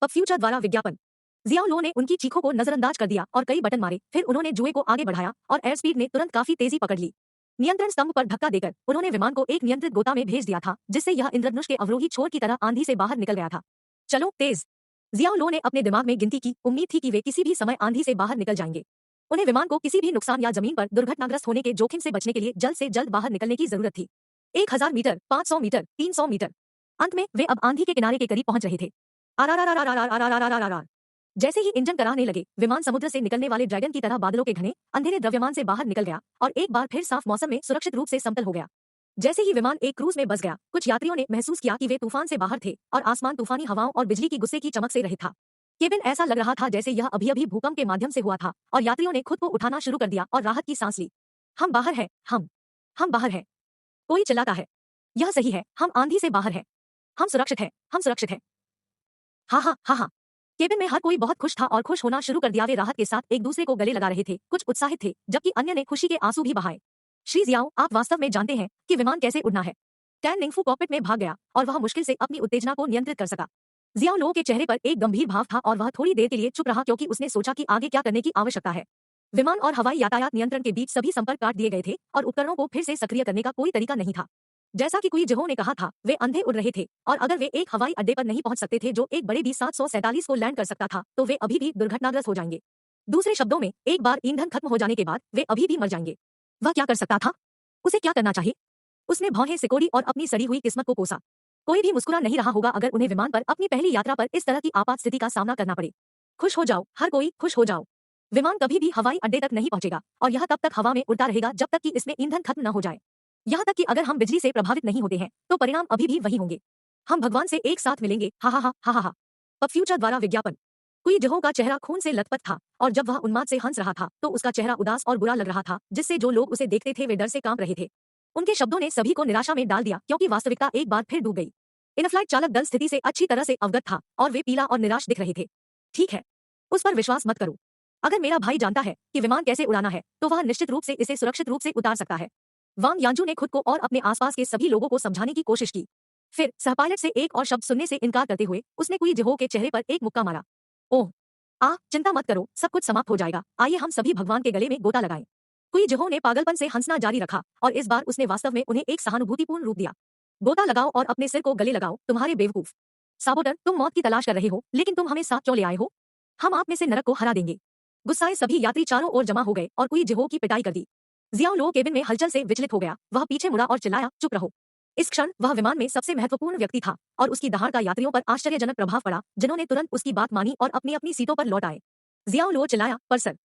पब फ्यूचर द्वारा विज्ञापन। जियाओ लो ने उनकी चीखों को नजरअंदाज कर दिया और कई बटन मारे, फिर उन्होंने जुए को आगे बढ़ाया और एयर स्पीड ने तुरंत काफी तेजी पकड़ ली। नियंत्रण स्तंभ पर धक्का देकर उन्होंने विमान को एक नियंत्रित गोता में भेज दिया था जिससे यह इंद्रधनुष के अवरोही छोर की तरह आंधी से बाहर निकल गया था। चलो तेज। जियाओ लो ने अपने दिमाग में गिनती की, उम्मीद थी कि वे किसी भी समय आंधी से बाहर निकल जाएंगे। उन्हें विमान को किसी भी नुकसान या जमीन पर दुर्घटनाग्रस्त होने के जोखिम से बचने के लिए जल्द से जल्द बाहर निकलने की जरूरत थी। 1000 मीटर, 500 मीटर, 300 मीटर। अंत में वे अब आंधी के किनारे के करीब पहुंच रहे थे। आर जैसे ही इंजन कराहने लगे विमान समुद्र से निकलने वाले ड्रैगन की तरह बादलों के घने अंधेरे द्रव्यमान से बाहर निकल गया और एक बार फिर साफ मौसम में सुरक्षित रूप से समतल हो गया। जैसे ही विमान एक क्रूज में बस गया कुछ यात्रियों ने महसूस किया कि वे तूफान से बाहर थे और आसमान तूफानी हवाओं और बिजली की गुस्से की चमक से रहित था। केबिन ऐसा लग रहा था जैसे यह अभी अभी भूकंप के माध्यम से हुआ था और यात्रियों ने खुद को उठाना शुरू कर दिया और राहत की सांस ली। हम बाहर हैं, हम बाहर हैं। कोई चिल्लाता है, यह सही है, हम आंधी से बाहर हैं, हम सुरक्षित हैं, हम सुरक्षित हैं। हाँ। केबिन में हर कोई बहुत खुश था और खुश होना शुरू कर दिया। वे राहत के साथ एक दूसरे को गले लगा रहे थे, कुछ उत्साहित थे जबकि अन्य ने खुशी के आंसू भी बहाए। श्री जियाओ, आप वास्तव में जानते हैं कि विमान कैसे उड़ना है। टैन निंगफू कॉकपिट में भाग गया और वह मुश्किल से अपनी उत्तेजना को नियंत्रित कर सका। जियाओ लो के चेहरे पर एक गंभीर भाव था और वह थोड़ी देर के लिए चुप रहा क्योंकि उसने सोचा कि आगे क्या करने की आवश्यकता है। विमान और हवाई यातायात नियंत्रण के बीच सभी संपर्क काट दिए गए थे और उपकरणों को फिर से सक्रिय करने का कोई तरीका नहीं था। जैसा कि कोई जिहो ने कहा था, वे अंधे उड़ रहे थे और अगर वे एक हवाई अड्डे पर नहीं पहुंच सकते थे जो एक बड़े B747 को लैंड कर सकता था तो वे अभी भी दुर्घटनाग्रस्त हो जाएंगे। दूसरे शब्दों में, एक बार ईंधन खत्म हो जाने के बाद वे अभी भी मर जाएंगे। वह क्या कर सकता था? उसे क्या करना चाहिए? उसने भौहें सिकोड़ी और अपनी सड़ी हुई किस्मत को कोसा। कोई भी मुस्कुरा नहीं रहा होगा अगर उन्हें विमान पर अपनी पहली यात्रा पर इस तरह की आपात स्थिति का सामना करना पड़े। खुश हो जाओ, हर कोई खुश हो जाओ। विमान कभी भी हवाई अड्डे तक नहीं पहुंचेगा और यह तब तक हवा में उड़ता रहेगा जब तक कि इसमें ईंधन खत्म न हो जाए। यहाँ तक कि अगर हम बिजली से प्रभावित नहीं होते हैं तो परिणाम अभी भी वही होंगे। हम भगवान से एक साथ मिलेंगे। हा। पब फ्यूचर द्वारा विज्ञापन। कोई जिहो का चेहरा खून से लथपथ था और जब वह उन्माद से हंस रहा था तो उसका चेहरा उदास और बुरा लग रहा था जिससे जो लोग उसे देखते थे वे डर से कांप रहे थे। उनके शब्दों ने सभी को निराशा में डाल दिया क्योंकि वास्तविकता एक बार फिर डूब गई। इनफ्लाइट चालक दल स्थिति से अच्छी तरह से अवगत था और वे पीला और निराश दिख रहे थे। ठीक है, उस पर विश्वास मत करो। अगर मेरा भाई जानता है कि विमान कैसे उड़ाना है तो वह निश्चित रूप से इसे सुरक्षित रूप से उतार सकता है। वांग यानजू ने खुद को और अपने आसपास के सभी लोगों को समझाने की कोशिश की। फिर सहपायलट से एक और शब्द सुनने से इनकार करते हुए उसने कुई जिहो के चेहरे पर एक मुक्का मारा। ओह, चिंता मत करो, सब कुछ समाप्त हो जाएगा। आइए हम सभी भगवान के गले में गोता लगाएं। कुई जिहो ने पागलपन से हंसना जारी रखा और इस बार उसने वास्तव में उन्हें एक सहानुभूतिपूर्ण रूप दिया। गोता लगाओ और अपने सिर को गले लगाओ, तुम्हारे बेवकूफ साबोटर, तुम मौत की तलाश कर रहे हो लेकिन तुम हमें साथ क्यों ले आए हो? हम आप में से नरक को हरा देंगे। गुस्साए सभी यात्री चारों ओर जमा हो गए और कुई जिहो की पिटाई कर दी। जियाओ लो केबिन में हलचल से विचलित हो गया, वह पीछे मुड़ा और चिल्लाया, चुप रहो। इस क्षण वह विमान में सबसे महत्वपूर्ण व्यक्ति था और उसकी दहाड़ का यात्रियों पर आश्चर्यजनक प्रभाव पड़ा जिन्होंने तुरंत उसकी बात मानी और अपनी अपनी सीटों पर लौट आए। जियाओ लो चिल्लाया, पर सर।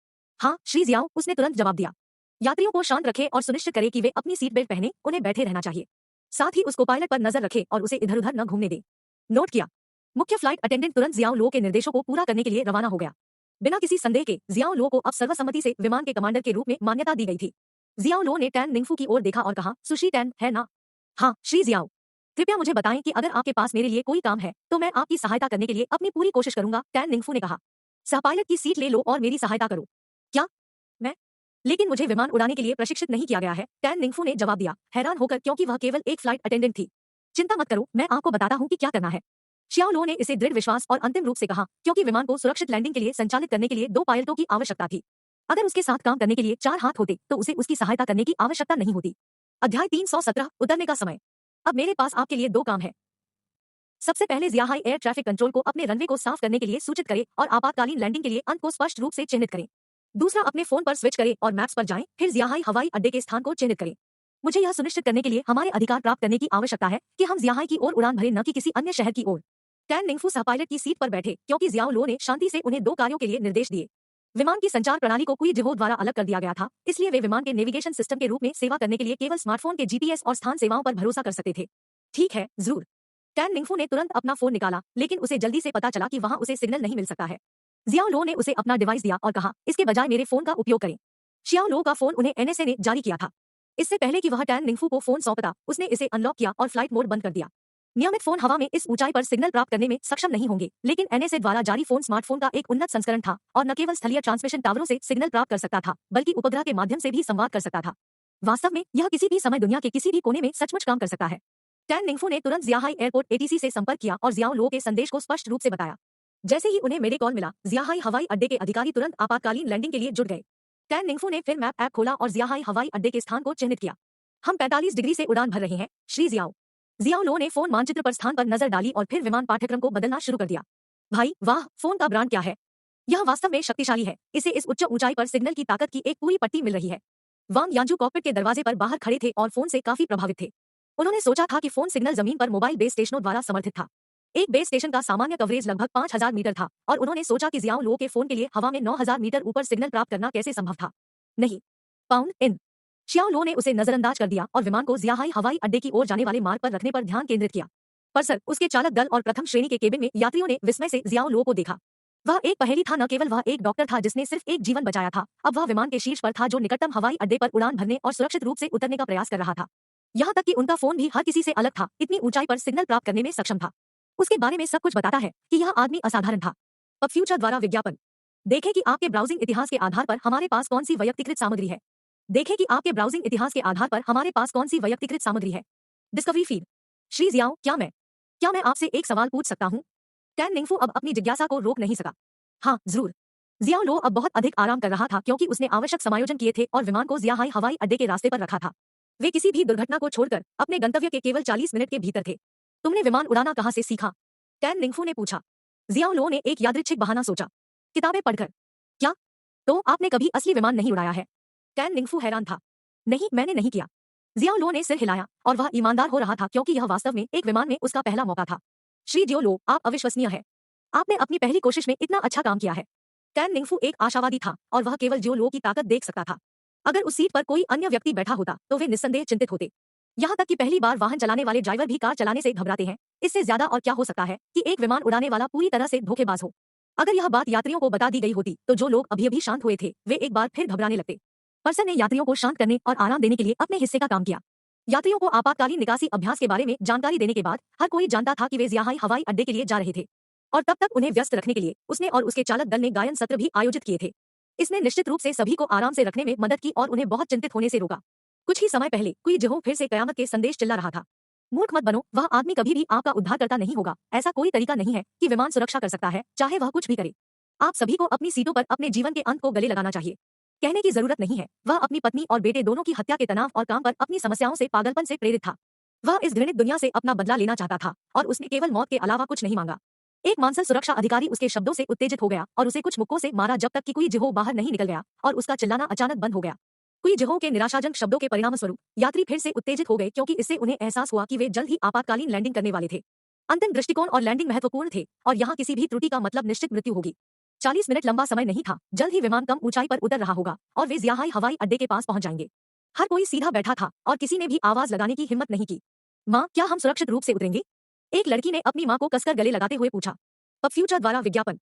हाँ श्री जियाओ, उसने तुरंत जवाब दिया। यात्रियों को शांत रखें और सुनिश्चित करें कि वे अपनी सीट बेल्ट पहने, उन्हें बैठे रहना चाहिए। साथ ही उसको पायलट पर नजर रखे और उसे इधर उधर न घूमने दे। नोट किया। मुख्य फ्लाइट अटेंडेंट तुरंत जियाओ लो के निर्देशों को पूरा करने के लिए रवाना हो गया। बिना किसी संदेह के जियाओ लो को अब सर्वसम्मति से विमान के कमांडर के रूप में मान्यता दी गई थी। जियाओ लो ने टैन निंगफू की ओर देखा और कहा, सुशी टैन है ना? हाँ श्री जियाओ, कृपया मुझे बताएं कि अगर आपके पास मेरे लिए कोई काम है तो मैं आपकी सहायता करने के लिए अपनी पूरी कोशिश करूंगा, टैन निंगफू ने कहा। सहपायलट की सीट ले लो और मेरी सहायता करो। क्या? मैं? लेकिन मुझे विमान उड़ाने के लिए प्रशिक्षित नहीं किया गया है, टैन निंगफू ने जवाब दिया, हैरान होकर क्योंकि वह केवल एक फ्लाइट अटेंडेंट थी। चिंता मत करो, मैं आपको बताता हूँ कि क्या करना है। शियाओ लो ने इसे दृढ़ विश्वास और अंतिम रूप से कहा क्योंकि विमान को सुरक्षित लैंडिंग के लिए संचालित करने के लिए 2 पायलटों की आवश्यकता थी। अगर उसके साथ काम करने के लिए 4 हाथ होते तो उसे उसकी सहायता करने की आवश्यकता नहीं होती। अध्याय 317 उतरने का समय। अब मेरे पास आपके लिए 2 काम है। सबसे पहले जियाहाई एयर ट्रैफिक कंट्रोल को अपने रनवे को साफ करने के लिए सूचित करें और आपातकालीन लैंडिंग के लिए अंत को स्पष्ट रूप से चिन्हित करें। दूसरा, अपने फोन पर स्विच करें और मैप्स पर जाएं, फिर ज़ियाहाई हवाई अड्डे के स्थान को चिन्हित करें। मुझे यह सुनिश्चित करने के लिए हमारे अधिकार प्राप्त करने की आवश्यकता है कि हम ज़ियाहाई की ओर उड़ान भरें, न कि किसी अन्य शहर की ओर। टैन निंगफू सहपायलट की सीट पर बैठे क्योंकि जियाओ लो ने शांति से उन्हें 2 कार्यों के लिए निर्देश दिए। विमान की संचार प्रणाली को कुई जिहो द्वारा अलग कर दिया गया था, इसलिए वे विमान के नेविगेशन सिस्टम के रूप में सेवा करने के लिए केवल स्मार्टफोन के जीपीएस और स्थान सेवाओं पर भरोसा कर सकते थे। ठीक है, जरूर। टैन निंगफू ने तुरंत अपना फोन निकाला, लेकिन उसे जल्दी से पता चला कि वहां उसे सिग्नल नहीं मिल सकता है। जियाओ लो ने उसे अपना डिवाइस दिया और कहा, इसके बजाय मेरे फोन का उपयोग करें। शियाओ लो का फोन उन्हें एनएसए ने जारी किया था। इससे पहले कि वह टैन निंगफू को फोन सौंपता, उसने इसे अनलॉक किया और फ्लाइट मोड बंद कर दिया। नियमित फोन हवा में इस ऊंचाई पर सिग्नल प्राप्त करने में सक्षम नहीं होंगे, लेकिन एनएसए द्वारा जारी फोन स्मार्टफोन का एक उन्नत संस्करण था और न केवल स्थलीय ट्रांसमिशन टावरों से सिग्नल प्राप्त कर सकता था, बल्कि उपग्रह के माध्यम से भी संवाद कर सकता था। वास्तव में यह किसी भी समय दुनिया के किसी भी कोने में सचमुच काम कर सकता है। टैन निंगफू ने तुरंत ज़ियाहाई एयरपोर्ट एटीसी से संपर्क किया और जियाओ लो के संदेश को स्पष्ट रूप से बताया। जैसे ही उन्हें मेरे कॉल मिला, ज़ियाहाई हवाई अड्डे के अधिकारी तुरंत आपातकालीन लैंडिंग के लिए जुट गए। टैन निंगफू ने फिर मैप ऐप खोला और ज़ियाहाई हवाई अड्डे के स्थान को चिन्हित किया। हम 45 डिग्री से उड़ान भर रहे हैं, श्री जियाओ। जियाओ लो ने फोन मानचित्र पर स्थान पर नजर डाली और फिर विमान पाठ्यक्रम को बदलना शुरू कर दिया। भाई वाह, फोन का ब्रांड क्या है? यह वास्तव में शक्तिशाली है। इसे इस उच्च ऊंचाई पर सिग्नल की ताकत की एक पूरी पट्टी मिल रही है। वांग यांजू कॉकपिट के दरवाजे पर बाहर खड़े थे और फोन से काफी प्रभावित थे। उन्होंने सोचा था कि फोन सिग्नल जमीन पर मोबाइल बेस स्टेशनों द्वारा समर्थित था। एक बेस स्टेशन का सामान्य कवरेज लगभग 5000 मीटर था और उन्होंने सोचा कि जियाओ लो के फोन के लिए हवा में 9000 मीटर ऊपर सिग्नल प्राप्त करना कैसे संभव था। नहीं, पाउंड इन। शियाओ लो ने उसे नजरअंदाज कर दिया और विमान को ज़ियाहाई हवाई अड्डे की ओर जाने वाले मार्ग पर रखने पर ध्यान केंद्रित किया। पर सर, उसके चालक दल और प्रथम श्रेणी के केबिन में यात्रियों ने विस्मय से जियाओ लो को देखा। वह एक पहेली था, न केवल वह एक डॉक्टर था जिसने सिर्फ एक जीवन बचाया था, अब वह विमान के शीर्ष पर था जो निकटतम हवाई अड्डे पर उड़ान भरने और सुरक्षित रूप से उतरने का प्रयास कर रहा था। यहाँ तक कि उनका फोन भी हर किसी से अलग था, इतनी ऊंचाई पर सिग्नल प्राप्त करने में सक्षम था। उसके बारे में सब कुछ बताता है कि यह आदमी असाधारण था। अब फ्यूचर द्वारा विज्ञापन। देखें कि आपके ब्राउजिंग इतिहास के आधार पर हमारे पास कौन सी वैयक्तिकृत सामग्री है। देखें कि आपके ब्राउजिंग इतिहास के आधार पर हमारे पास कौन सी वैयक्तिकृत सामग्री है। Discovery feed. श्री जियाओ, क्या मैं आपसे एक सवाल पूछ सकता हूँ? टैन निंगफू अब अपनी जिज्ञासा को रोक नहीं सका। हाँ, जरूर। जियाओ लो अब बहुत अधिक आराम कर रहा था क्योंकि उसने आवश्यक समायोजन किए थे और विमान को ज़ियाहाई हवाई अड्डे के रास्ते पर रखा था। वे किसी भी दुर्घटना को छोड़कर अपने गंतव्य के केवल 40 मिनट के भीतर थे। तुमने विमान उड़ाना कहाँ से सीखा? टैन निंगफू ने पूछा। जियाओ लो ने एक यादृच्छिक बहाना सोचा। किताबें पढ़कर। क्या? तो आपने कभी असली विमान नहीं उड़ाया है? टैन निंगफू हैरान था। नहीं, मैंने नहीं किया। जियाओ लो ने सिर हिलाया और वह ईमानदार हो रहा था क्योंकि यह वास्तव में एक विमान में उसका पहला मौका था। श्री जियो लो, आप अविश्वसनीय है। आपने अपनी पहली कोशिश में इतना अच्छा काम किया है। टैन निंगफू एक आशावादी था और वह केवल जियो लो की ताकत देख सकता था। अगर उस सीट पर कोई अन्य व्यक्ति बैठा होता तो वे निस्संदेह चिंतित होते। यहाँ तक कि पहली बार वाहन चलाने वाले ड्राइवर भी कार चलाने से घबराते हैं। इससे ज्यादा और क्या हो सकता है कि एक विमान उड़ाने वाला पूरी तरह से धोखेबाज हो। अगर यह बात यात्रियों को बता दी गई होती तो जो लोग अभी शांत हुए थे वे एक बार फिर घबराने लगते। पर्सन ने यात्रियों को शांत करने और आराम देने के लिए अपने हिस्से का काम किया। यात्रियों को आपातकालीन निकासी अभ्यास के बारे में जानकारी देने के बाद हर कोई जानता था कि वे ज़ियाहाई हवाई अड्डे के लिए जा रहे थे और तब तक उन्हें व्यस्त रखने के लिए उसने और उसके चालक दल ने गायन सत्र भी आयोजित किए थे। इसने निश्चित रूप से सभी को आराम से रखने में मदद की और उन्हें बहुत चिंतित होने से रोका। कुछ ही समय पहले कुई जिहो फिर से कयामत के संदेश चिल्ला रहा था। मूर्ख मत बनो, वह आदमी कभी भी आपका उद्धार करता नहीं होगा। ऐसा कोई तरीका नहीं है कि विमान सुरक्षा कर सकता है, चाहे वह कुछ भी करे। आप सभी को अपनी सीटों पर अपने जीवन के अंत को गले लगाना चाहिए। कहने की जरूरत नहीं है, वह अपनी पत्नी और बेटे दोनों की हत्या के तनाव और काम पर अपनी समस्याओं से पागलपन से प्रेरित था। वह इस घृणित दुनिया से अपना बदला लेना चाहता था और उसने केवल मौत के अलावा कुछ नहीं मांगा। एक मानसिक सुरक्षा अधिकारी उसके शब्दों से उत्तेजित हो गया और उसे कुछ मुक्कों से मारा जब तक कि कुई जिहो बाहर नहीं निकल गया और उसका चिल्लाना अचानक बंद हो गया। कुई जिहो के निराशाजनक शब्दों के परिणामस्वरूप यात्री फिर से उत्तेजित हो गए क्योंकि इससे उन्हें एहसास हुआ कि वे जल्द ही आपातकालीन लैंडिंग करने वाले थे। अंतिम दृष्टिकोण और लैंडिंग महत्वपूर्ण थे और यहाँ किसी भी त्रुटि का मतलब निश्चित मृत्यु होगी। 40 मिनट लंबा समय नहीं था, जल्द ही विमान कम ऊंचाई पर उतर रहा होगा और वे ज़ियाहाई हवाई अड्डे के पास पहुंच जाएंगे। हर कोई सीधा बैठा था और किसी ने भी आवाज लगाने की हिम्मत नहीं की। माँ, क्या हम सुरक्षित रूप से उतरेंगे? एक लड़की ने अपनी माँ को कसकर गले लगाते हुए पूछा। अब फ्यूचर द्वारा विज्ञापन।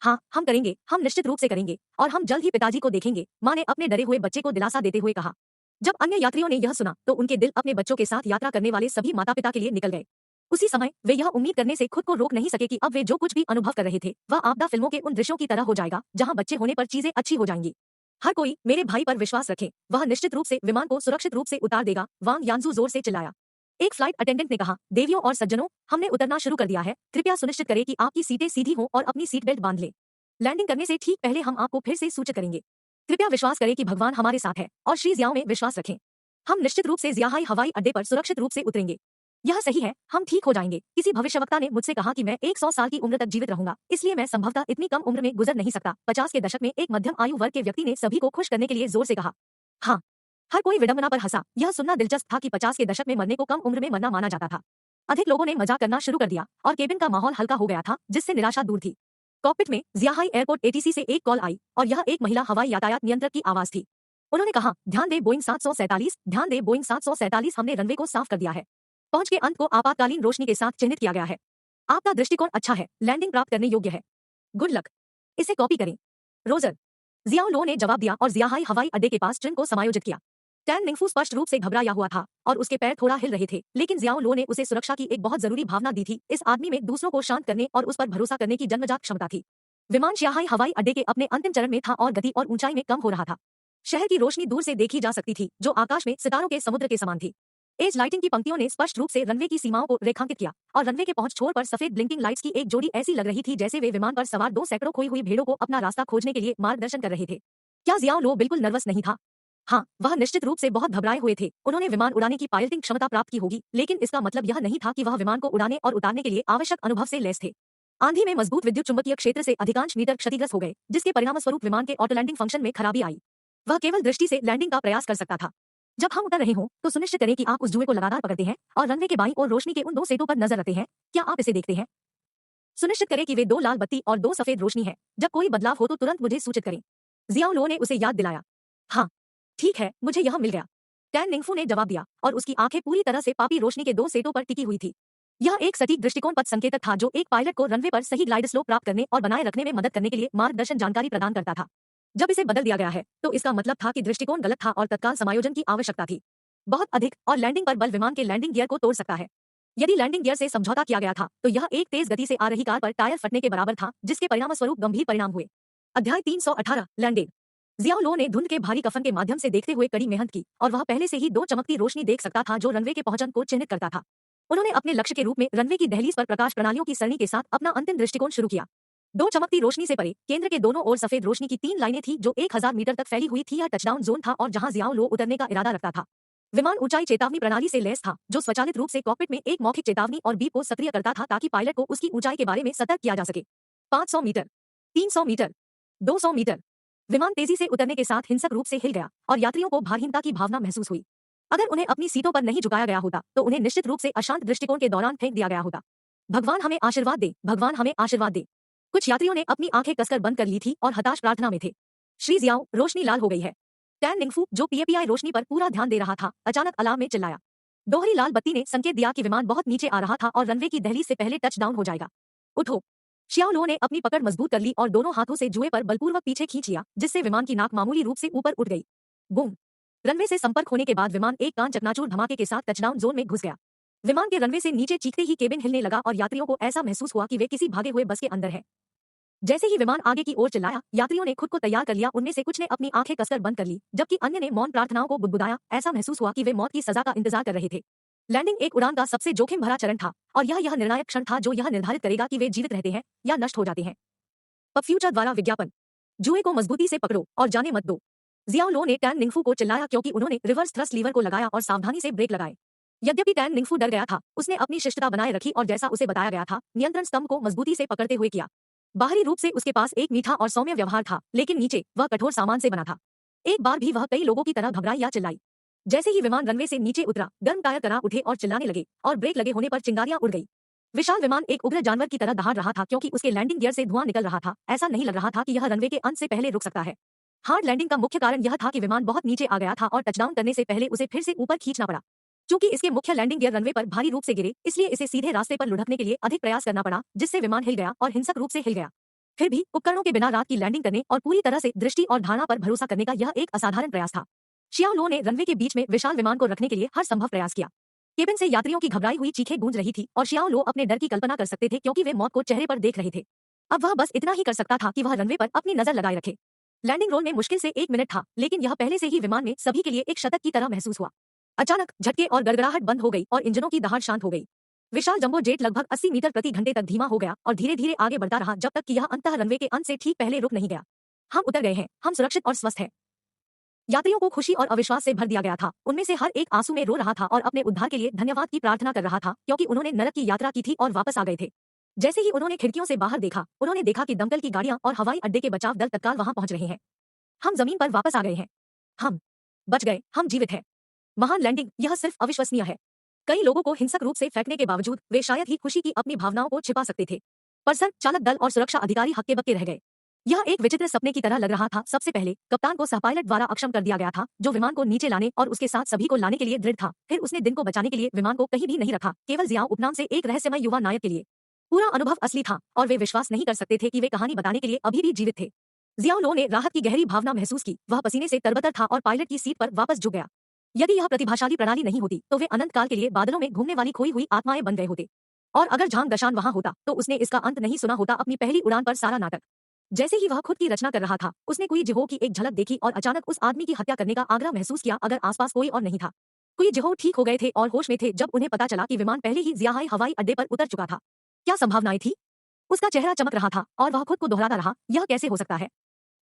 हाँ, हम करेंगे, हम निश्चित रूप से करेंगे और हम जल्द ही पिताजी को देखेंगे, माँ ने अपने डरे हुए बच्चे को दिलासा देते हुए कहा। जब अन्य यात्रियों ने यह सुना तो उनके दिल अपने बच्चों के साथ यात्रा करने वाले सभी माता पिता के लिए निकल गए। उसी समय वे यह उम्मीद करने से खुद को रोक नहीं सके कि अब वे जो कुछ भी अनुभव कर रहे थे वह आपदा फिल्मों के उन दृश्यों की तरह हो जाएगा जहां बच्चे होने पर चीजें अच्छी हो जाएंगी। हर कोई मेरे भाई पर विश्वास रखे, वह निश्चित रूप से विमान को सुरक्षित रूप से उतार देगा, वांग यांजू जोर से चिल्लाया। एक फ्लाइट अटेंडेंट ने कहा, देवियों और सज्जनों, हमने उतरना शुरू कर दिया है, कृपया सुनिश्चित करें कि आपकी सीटें सीधी हों और अपनी सीट बेल्ट बांध लें। लैंडिंग करने से ठीक पहले हम आपको फिर से सूचित करेंगे। कृपया विश्वास करें कि भगवान हमारे साथ है और श्री जियाओ में विश्वास रखें। हम निश्चित रूप से ज़ियाहाई हवाई अड्डे पर सुरक्षित रूप से उतरेंगे। यह सही है, हम ठीक हो जाएंगे। किसी भविष्यवक्ता ने मुझसे कहा कि मैं 100 साल की उम्र तक जीवित रहूंगा, इसलिए मैं संभवतः इतनी कम उम्र में गुजर नहीं सकता। 50 के दशक में एक मध्यम आयु वर्ग के व्यक्ति ने सभी को खुश करने के लिए जोर से कहा। हाँ। हर कोई विडंबना पर हंसा। यह सुनना दिलचस्प था कि 50 के दशक में मरने को कम उम्र में मरना माना जाता था। अधिक लोगों ने मजाक करना शुरू कर दिया और केबिन का माहौल हल्का हो गया था, जिससे निराशा दूर थी। कॉकपिट में ज़ियाहाई एयरपोर्ट एटीसी से एक कॉल आई और यह एक महिला हवाई यातायात नियंत्रक की आवाज थी। उन्होंने कहा, ध्यान दे बोइंग 747, ध्यान दे बोइंग 747, हमने रनवे को साफ कर दिया है। पहुंच के अंत को आपातकालीन रोशनी के साथ चिन्हित किया गया है। आपका दृष्टिकोण अच्छा है, लैंडिंग प्राप्त करने योग्य है। Good luck. इसे कॉपी करें। रोजर। जियाओ लो ने जवाब दिया और ज़ियाहाई हवाई अड्डे के पास ट्रेन को समायोजित किया। टैन निंगफू स्पष्ट रूप से घबराया हुआ था और उसके पैर थोड़ा हिल रहे थे, लेकिन जियाओ लो ने उसे सुरक्षा की एक बहुत जरूरी भावना दी थी। इस आदमी में दूसरों को शांत करने और उस पर भरोसा करने की जन्मजात क्षमता थी। विमान शंघाई हवाई अड्डे के अपने अंतिम चरण में था और गति और ऊंचाई में कम हो रहा था। शहर की रोशनी दूर से देखी जा सकती थी, जो आकाश में सितारों के समुद्र के समान थी। एज लाइटिंग की पंक्तियों ने स्पष्ट रूप से रनवे की सीमाओं को रेखांकित किया और रनवे के पहुंच छोर पर सफेद ब्लिंकिंग लाइट्स की एक जोड़ी ऐसी लग रही थी जैसे वे विमान पर सवार 2 सैकड़ों खोई हुई भेड़ों को अपना रास्ता खोजने के लिए मार्गदर्शन कर रहे थे। क्या जियाओ लो बिल्कुल नर्वस नहीं था? हाँ, वह निश्चित रूप से बहुत घबराए हुए थे। उन्होंने विमान उड़ाने की पायलटिंग क्षमता प्राप्त की होगी, लेकिन इसका मतलब यह नहीं था कि वह विमान को उड़ाने और उतारने के लिए आवश्यक अनुभव से लैस थे। आंधी में मजबूत विद्युत चुंबकीय क्षेत्र से अधिकांश मीटर क्षतिग्रस्त हो गए, जिसके परिणामस्वरूप विमान के ऑटो लैंडिंग फंक्शन में खराबी आई। वह केवल दृष्टि से लैंडिंग का प्रयास कर सकता था। जब हम उतर रहे हों, तो सुनिश्चित करें कि आप उस जुए को लगातार पकड़ते हैं और रनवे के बाईं ओर रोशनी के उन 2 सेटों पर नजर रखते हैं। क्या आप इसे देखते हैं? सुनिश्चित करें कि वे 2 लाल बत्ती और 2 सफेद रोशनी है। जब कोई बदलाव हो तो तुरंत मुझे सूचित करें। जियाओ लो ने उसे याद दिलाया। हाँ, ठीक है, मुझे यह मिल गया। टैन निंगफू ने जवाब दिया और उसकी आंखें पूरी तरह से पापी रोशनी के 2 सेटों पर टिकी हुई थी। यह एक सटीक दृष्टिकोण पथ संकेतक था जो एक पायलट को रनवे पर सही ग्लाइड स्लोप प्राप्त करने और बनाए रखने में मदद करने के लिए मार्गदर्शन जानकारी प्रदान करता था। जब इसे बदल दिया गया है, तो इसका मतलब था कि दृष्टिकोण गलत था और तत्काल समायोजन की आवश्यकता थी। बहुत अधिक और लैंडिंग पर बल विमान के लैंडिंग गियर को तोड़ सकता है। यदि लैंडिंग गियर से समझौता किया गया था, तो यह एक तेज गति से आ रही कार पर टायर फटने के बराबर था, जिसके परिणामस्वरूप गंभीर परिणाम हुए। अध्याय 318 लैंडिंग। जियाओ लो ने धुंध के भारी कफन के माध्यम से देखते हुए कड़ी मेहनत की और वह पहले से ही 2 चमकती रोशनी देख सकता था जो रनवे के पहुंचन को चिन्हित करता था। उन्होंने अपने लक्ष्य के रूप में रनवे की दहलीज पर प्रकाश प्रणालियों की सरणी के साथ अपना अंतिम दृष्टिकोण शुरू किया। 2 चमकती रोशनी से परे केंद्र के दोनों ओर सफेद रोशनी की 3 लाइनें थी जो 1000 मीटर तक फैली हुई थी। यह टचडाउन जोन था और जहां जियाओ लो उतरने का इरादा रखता था। विमान ऊंचाई चेतावनी प्रणाली से लैस था, जो स्वचालित रूप से कॉकपिट में एक मौखिक चेतावनी और बीप को सक्रिय करता था ताकि पायलट को उसकी ऊंचाई के बारे में सतर्क किया जा सके। 500 मीटर, 300 मीटर, 200 मीटर। विमान तेजी से उतरने के साथ हिंसक रूप से हिल गया और यात्रियों को भारहीनता की भावना महसूस हुई। अगर उन्हें अपनी सीटों पर नहीं झुकाया गया होता, तो उन्हें निश्चित रूप से अशांत दृष्टिकोण के दौरान फेंक दिया गया होता। भगवान हमें आशीर्वाद दे, भगवान हमें आशीर्वाद दे। कुछ यात्रियों ने अपनी आंखें कसकर बंद कर ली थी और हताश प्रार्थना में थे। श्री जियाओ, रोशनी लाल हो गई है। टैन निंगफू, जो पीएपीआई रोशनी पर पूरा ध्यान दे रहा था, अचानक अलार्म में चिल्लाया। दोहरी लाल बत्ती ने संकेत दिया कि विमान बहुत नीचे आ रहा था और रनवे की दहलीज से पहले टच डाउन हो जाएगा। उठो। शियाओ लो ने अपनी पकड़ मजबूत कर ली और दोनों हाथों से जुए पर बलपूर्वक पीछे खींच लिया, जिससे विमान की नाक मामूली रूप से ऊपर उठ गई। बूम। रनवे से संपर्क होने के बाद विमान एक कान चकनाचूर धमाके के साथ टचडाउन जोन में घुस गया। विमान के रनवे से नीचे चीखते ही केबिन हिलने लगा और यात्रियों को ऐसा महसूस हुआ कि वे किसी भागे हुए बस के अंदर हैं। जैसे ही विमान आगे की ओर चिल्लाया, यात्रियों ने खुद को तैयार कर लिया। उनमें से कुछ ने अपनी आंखें कसकर बंद कर ली, जबकि अन्य ने मौन प्रार्थनाओं को बुदबुदाया। ऐसा महसूस हुआ कि वे मौत की सजा का इंतजार कर रहे थे। लैंडिंग एक उड़ान का सबसे जोखिम भरा चरण था और यह निर्णायक क्षण था जो यह निर्धारित करेगा कि वे जीवित रहते हैं या नष्ट हो जाते हैं। पब फ्यूचर द्वारा विज्ञापन। जुए को मजबूती से पकड़ो और जाने मत दो। जियाओ लो ने टैन निंगफू को चिल्लाया क्योंकि उन्होंने रिवर्स थ्रस्ट लीवर को लगाया और सावधानी से ब्रेक लगाए। यद्यपि टैन निंगफू डर गया था, उसने अपनी शिष्टता बनाए रखी और जैसा उसे बताया गया था, नियंत्रण स्तंभ को मजबूती से पकड़ते हुए किया। बाहरी रूप से उसके पास एक मीठा और सौम्य व्यवहार था, लेकिन नीचे वह कठोर सामान से बना था। एक बार भी वह कई लोगों की तरह घबराई या चिल्लाई। जैसे ही विमान रनवे से नीचे उतरा, गर्म टायर करा उठे और चिल्लाने लगे और ब्रेक लगे होने पर चिंगारियां उड़ गई। विशाल विमान एक उग्र जानवर की तरह दहाड़ रहा था क्योंकि उसके लैंडिंग गियर से धुआं निकल रहा था। ऐसा नहीं लग रहा था कि यह रनवे के अंत से पहले रुक सकता है। हार्ड लैंडिंग का मुख्य कारण यह था कि विमान बहुत नीचे आ गया था और टचडाउन करने से पहले उसे फिर से ऊपर खींचना पड़ा। चूंकि इसके मुख्य लैंडिंग गियर रनवे पर भारी रूप से गिरे, इसलिए इसे सीधे रास्ते पर लुढ़कने के लिए अधिक प्रयास करना पड़ा, जिससे विमान हिल गया और हिंसक रूप से हिल गया। फिर भी उपकरणों के बिना रात की लैंडिंग करने और पूरी तरह से दृष्टि और धारणा पर भरोसा करने का यह एक असाधारण प्रयास था। शियाओ लो ने रनवे के बीच में विशाल विमान को रखने के लिए हर संभव प्रयास किया। केबिन से यात्रियों की घबराई हुई चीखें गूंज रही थी और शियाओ लो अपने डर की कल्पना कर सकते थे क्योंकि वे मौत को चेहरे पर देख रहे थे। अब वह बस इतना ही कर सकता था कि वह रनवे पर अपनी नजर लगाए रखे। लैंडिंग रोल में मुश्किल से 1 मिनट था, लेकिन यह पहले से ही विमान में सभी के लिए एक शतक की तरह महसूस हुआ। अचानक झटके और गड़गड़ाहट बंद हो गई और इंजनों की दहाड़ शांत हो गई। विशाल जंबो जेट लगभग 80 मीटर प्रति घंटे तक धीमा हो गया और धीरे धीरे आगे बढ़ता रहा जब तक कि यह अंततः रनवे के अंत से ठीक पहले रुक नहीं गया। हम उतर गए हैं, हम सुरक्षित और स्वस्थ हैं। यात्रियों को खुशी और अविश्वास से भर दिया गया था। उनमें से हर एक आंसू में रो रहा था और अपने उद्धार के लिए धन्यवाद की प्रार्थना कर रहा था, क्योंकि उन्होंने नरक की यात्रा की थी और वापस आ गए थे। जैसे ही उन्होंने खिड़कियों से बाहर देखा, उन्होंने देखा कि दमकल की गाड़ियां और हवाई अड्डे के बचाव दल तत्काल वहां पहुंच रहे हैं। हम जमीन पर वापस आ गए हैं। हम बच गए, हम जीवित हैं। महान लैंडिंग, यह सिर्फ अविश्वसनीय है। कई लोगों को हिंसक रूप से फेंकने के बावजूद वे शायद ही खुशी की अपनी भावनाओं को छिपा सकते थे। पर सर, चालक दल और सुरक्षा अधिकारी हक्के बक्के रह गए। यह एक विचित्र सपने की तरह लग रहा था। सबसे पहले कप्तान को सहपायलट द्वारा अक्षम कर दिया गया था, जो विमान को नीचे लाने और उसके साथ सभी को लाने के लिए दृढ़ था। फिर उसने दिन को बचाने के लिए विमान को कहीं भी नहीं रखा, केवल जियाओ उपनाम से एक रहस्यमय युवा नायक के लिए। पूरा अनुभव असली था और वे विश्वास नहीं कर सकते थे कि वे कहानी बताने के लिए अभी भी जीवित थे। जियाओ लो ने राहत की गहरी भावना महसूस की। वह पसीने से तरबतर था और पायलट की सीट पर वापस झुक गया। यदि यह प्रतिभाशाली प्रणाली नहीं होती तो वे अनंत काल के लिए बादलों में घूमने वाली खोई हुई आत्माएं बन गए होते। और अगर झांग दशान वहां होता तो उसने इसका अंत नहीं सुना होता। अपनी पहली उड़ान पर सारा नाटक। जैसे ही वह खुद की रचना कर रहा था, उसने कुई जिहो की एक झलक देखी और अचानक उस आदमी की हत्या करने का आग्रह महसूस किया, अगर आसपास कोई और नहीं था। कुई जिहो ठीक हो गए थे और होश में थे जब उन्हें पता चला कि विमान पहले ही जियाहाई हवाई अड्डे पर उतर चुका था। क्या संभावनाएं थी? उसका चेहरा चमक रहा था और वह खुद को दोहराता रहा, यह कैसे हो सकता है?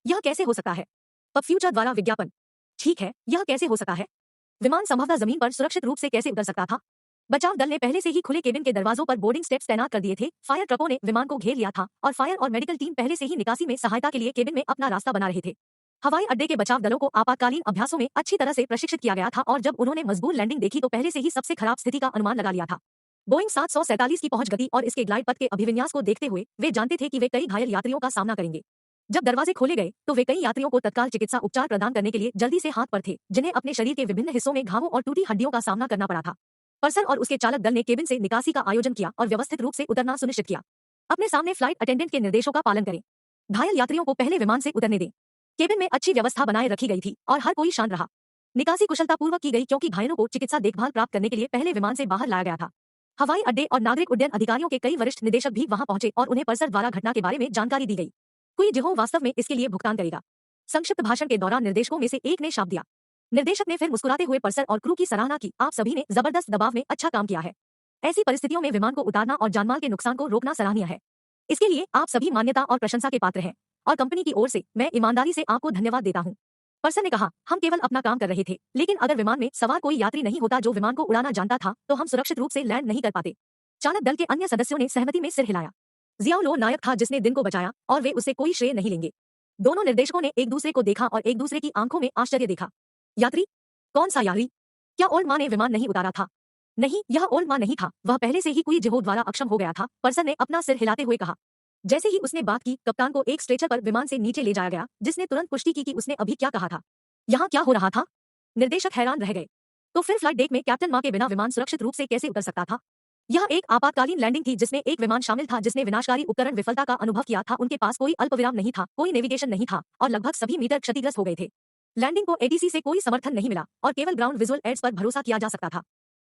यह कैसे हो सकता है? पब फ्यूचर द्वारा विज्ञापन। ठीक है, यह कैसे हो सकता है? विमान संभवतः जमीन पर सुरक्षित रूप से कैसे उतर सकता था? बचाव दल ने पहले से ही खुले केबिन के दरवाजों पर बोर्डिंग स्टेप्स तैनात कर दिए थे। फायर ट्रकों ने विमान को घेर लिया था और फायर और मेडिकल टीम पहले से ही निकासी में सहायता के लिए केबिन में अपना रास्ता बना रहे थे। हवाई अड्डे के बचाव दलों को आपातकालीन अभ्यासों में अच्छी तरह से प्रशिक्षित किया गया था और जब उन्होंने मजबूर लैंडिंग देखी तो पहले से ही सबसे खराब स्थिति का अनुमान लगा लिया था। बोइंग 747 की पहुंच गति और इसके ग्लाइड पथ के अभिविन्यास को देखते हुए वे जानते थे कि वे कई घायल यात्रियों का सामना करेंगे। जब दरवाजे खोले गए तो वे कई यात्रियों को तत्काल चिकित्सा उपचार प्रदान करने के लिए जल्दी से हाथ पर थे, जिन्हें अपने शरीर के विभिन्न हिस्सों में घावों और टूटी हड्डियों का सामना करना पड़ा था। पर्सन और उसके चालक दल ने केबिन से निकासी का आयोजन किया और व्यवस्थित रूप से उतरना सुनिश्चित किया। अपने सामने फ्लाइट अटेंडेंट के निर्देशों का पालन करें। घायल यात्रियों को पहले विमान से उतरने दें। केबिन में अच्छी व्यवस्था बनाए रखी गई थी और हर कोई शांत रहा। निकासी कुशलतापूर्वक की गई क्योंकि घायलों को चिकित्सा देखभाल प्राप्त करने के लिए पहले विमान से बाहर लाया गया था। हवाई अड्डे और नागरिक उड्डयन अधिकारियों के कई वरिष्ठ निदेशक भी वहां पहुंचे और उन्हें पर्सर द्वारा घटना के बारे में जानकारी दी गई। कोई जिहो वास्तव में इसके लिए भुगतान करेगा। संक्षिप्त भाषण के दौरान निर्देशकों में से एक ने शाप दिया। निर्देशक ने फिर मुस्कुराते हुए पर्सर और क्रू की सराहना की। आप सभी ने जबरदस्त दबाव में अच्छा काम किया है। ऐसी परिस्थितियों में विमान को उतारना और जानमाल के नुकसान को रोकना सराहनीय है। इसके लिए आप सभी मान्यता और प्रशंसा के पात्र हैं और कंपनी की ओर से मैं ईमानदारी से आपको धन्यवाद देता हूँ। पर्सन ने कहा, हम केवल अपना काम कर रहे थे, लेकिन अगर विमान में सवार कोई यात्री नहीं होता जो विमान को उड़ाना जानता था तो हम सुरक्षित रूप से लैंड नहीं कर पाते। चालक दल के अन्य सदस्यों ने सहमति में सिर हिलाया। जियाओ लो नायक था जिसने दिन को बचाया और वे उससे कोई श्रेय नहीं लेंगे। दोनों निर्देशकों ने एक दूसरे को देखा और एक दूसरे की आंखों में आश्चर्य देखा। यात्री? कौन सा यात्री? क्या ओल्ड मां ने विमान नहीं उतारा था? नहीं, यह ओल्ड मां नहीं था, वह पहले से ही कोई जिहो द्वारा अक्षम हो गया था। पर्सन ने अपना सिर हिलाते हुए कहा। जैसे ही उसने बात की, कप्तान को एक स्ट्रेचर पर विमान से नीचे ले जाया गया, जिसने तुरंत पुष्टि की कि उसने अभी क्या कहा था। यहाँ क्या हो रहा था? निर्देशक हैरान रह गए। तो फिर फ्लाइट डेक में कैप्टन मां के बिना विमान सुरक्षित रूप से कैसे उतर सकता था? यह एक आपातकालीन लैंडिंग थी जिसमें एक विमान शामिल था जिसने विनाशकारी उपकरण विफलता का अनुभव किया था। उनके पास कोई अल्पविराम नहीं था, कोई नेविगेशन नहीं था और लगभग सभी मीटर क्षतिग्रस्त हो गए थे। लैंडिंग को एटीसी से कोई समर्थन नहीं मिला और केवल ग्राउंड विजुअल एड्स पर भरोसा किया जा सकता था।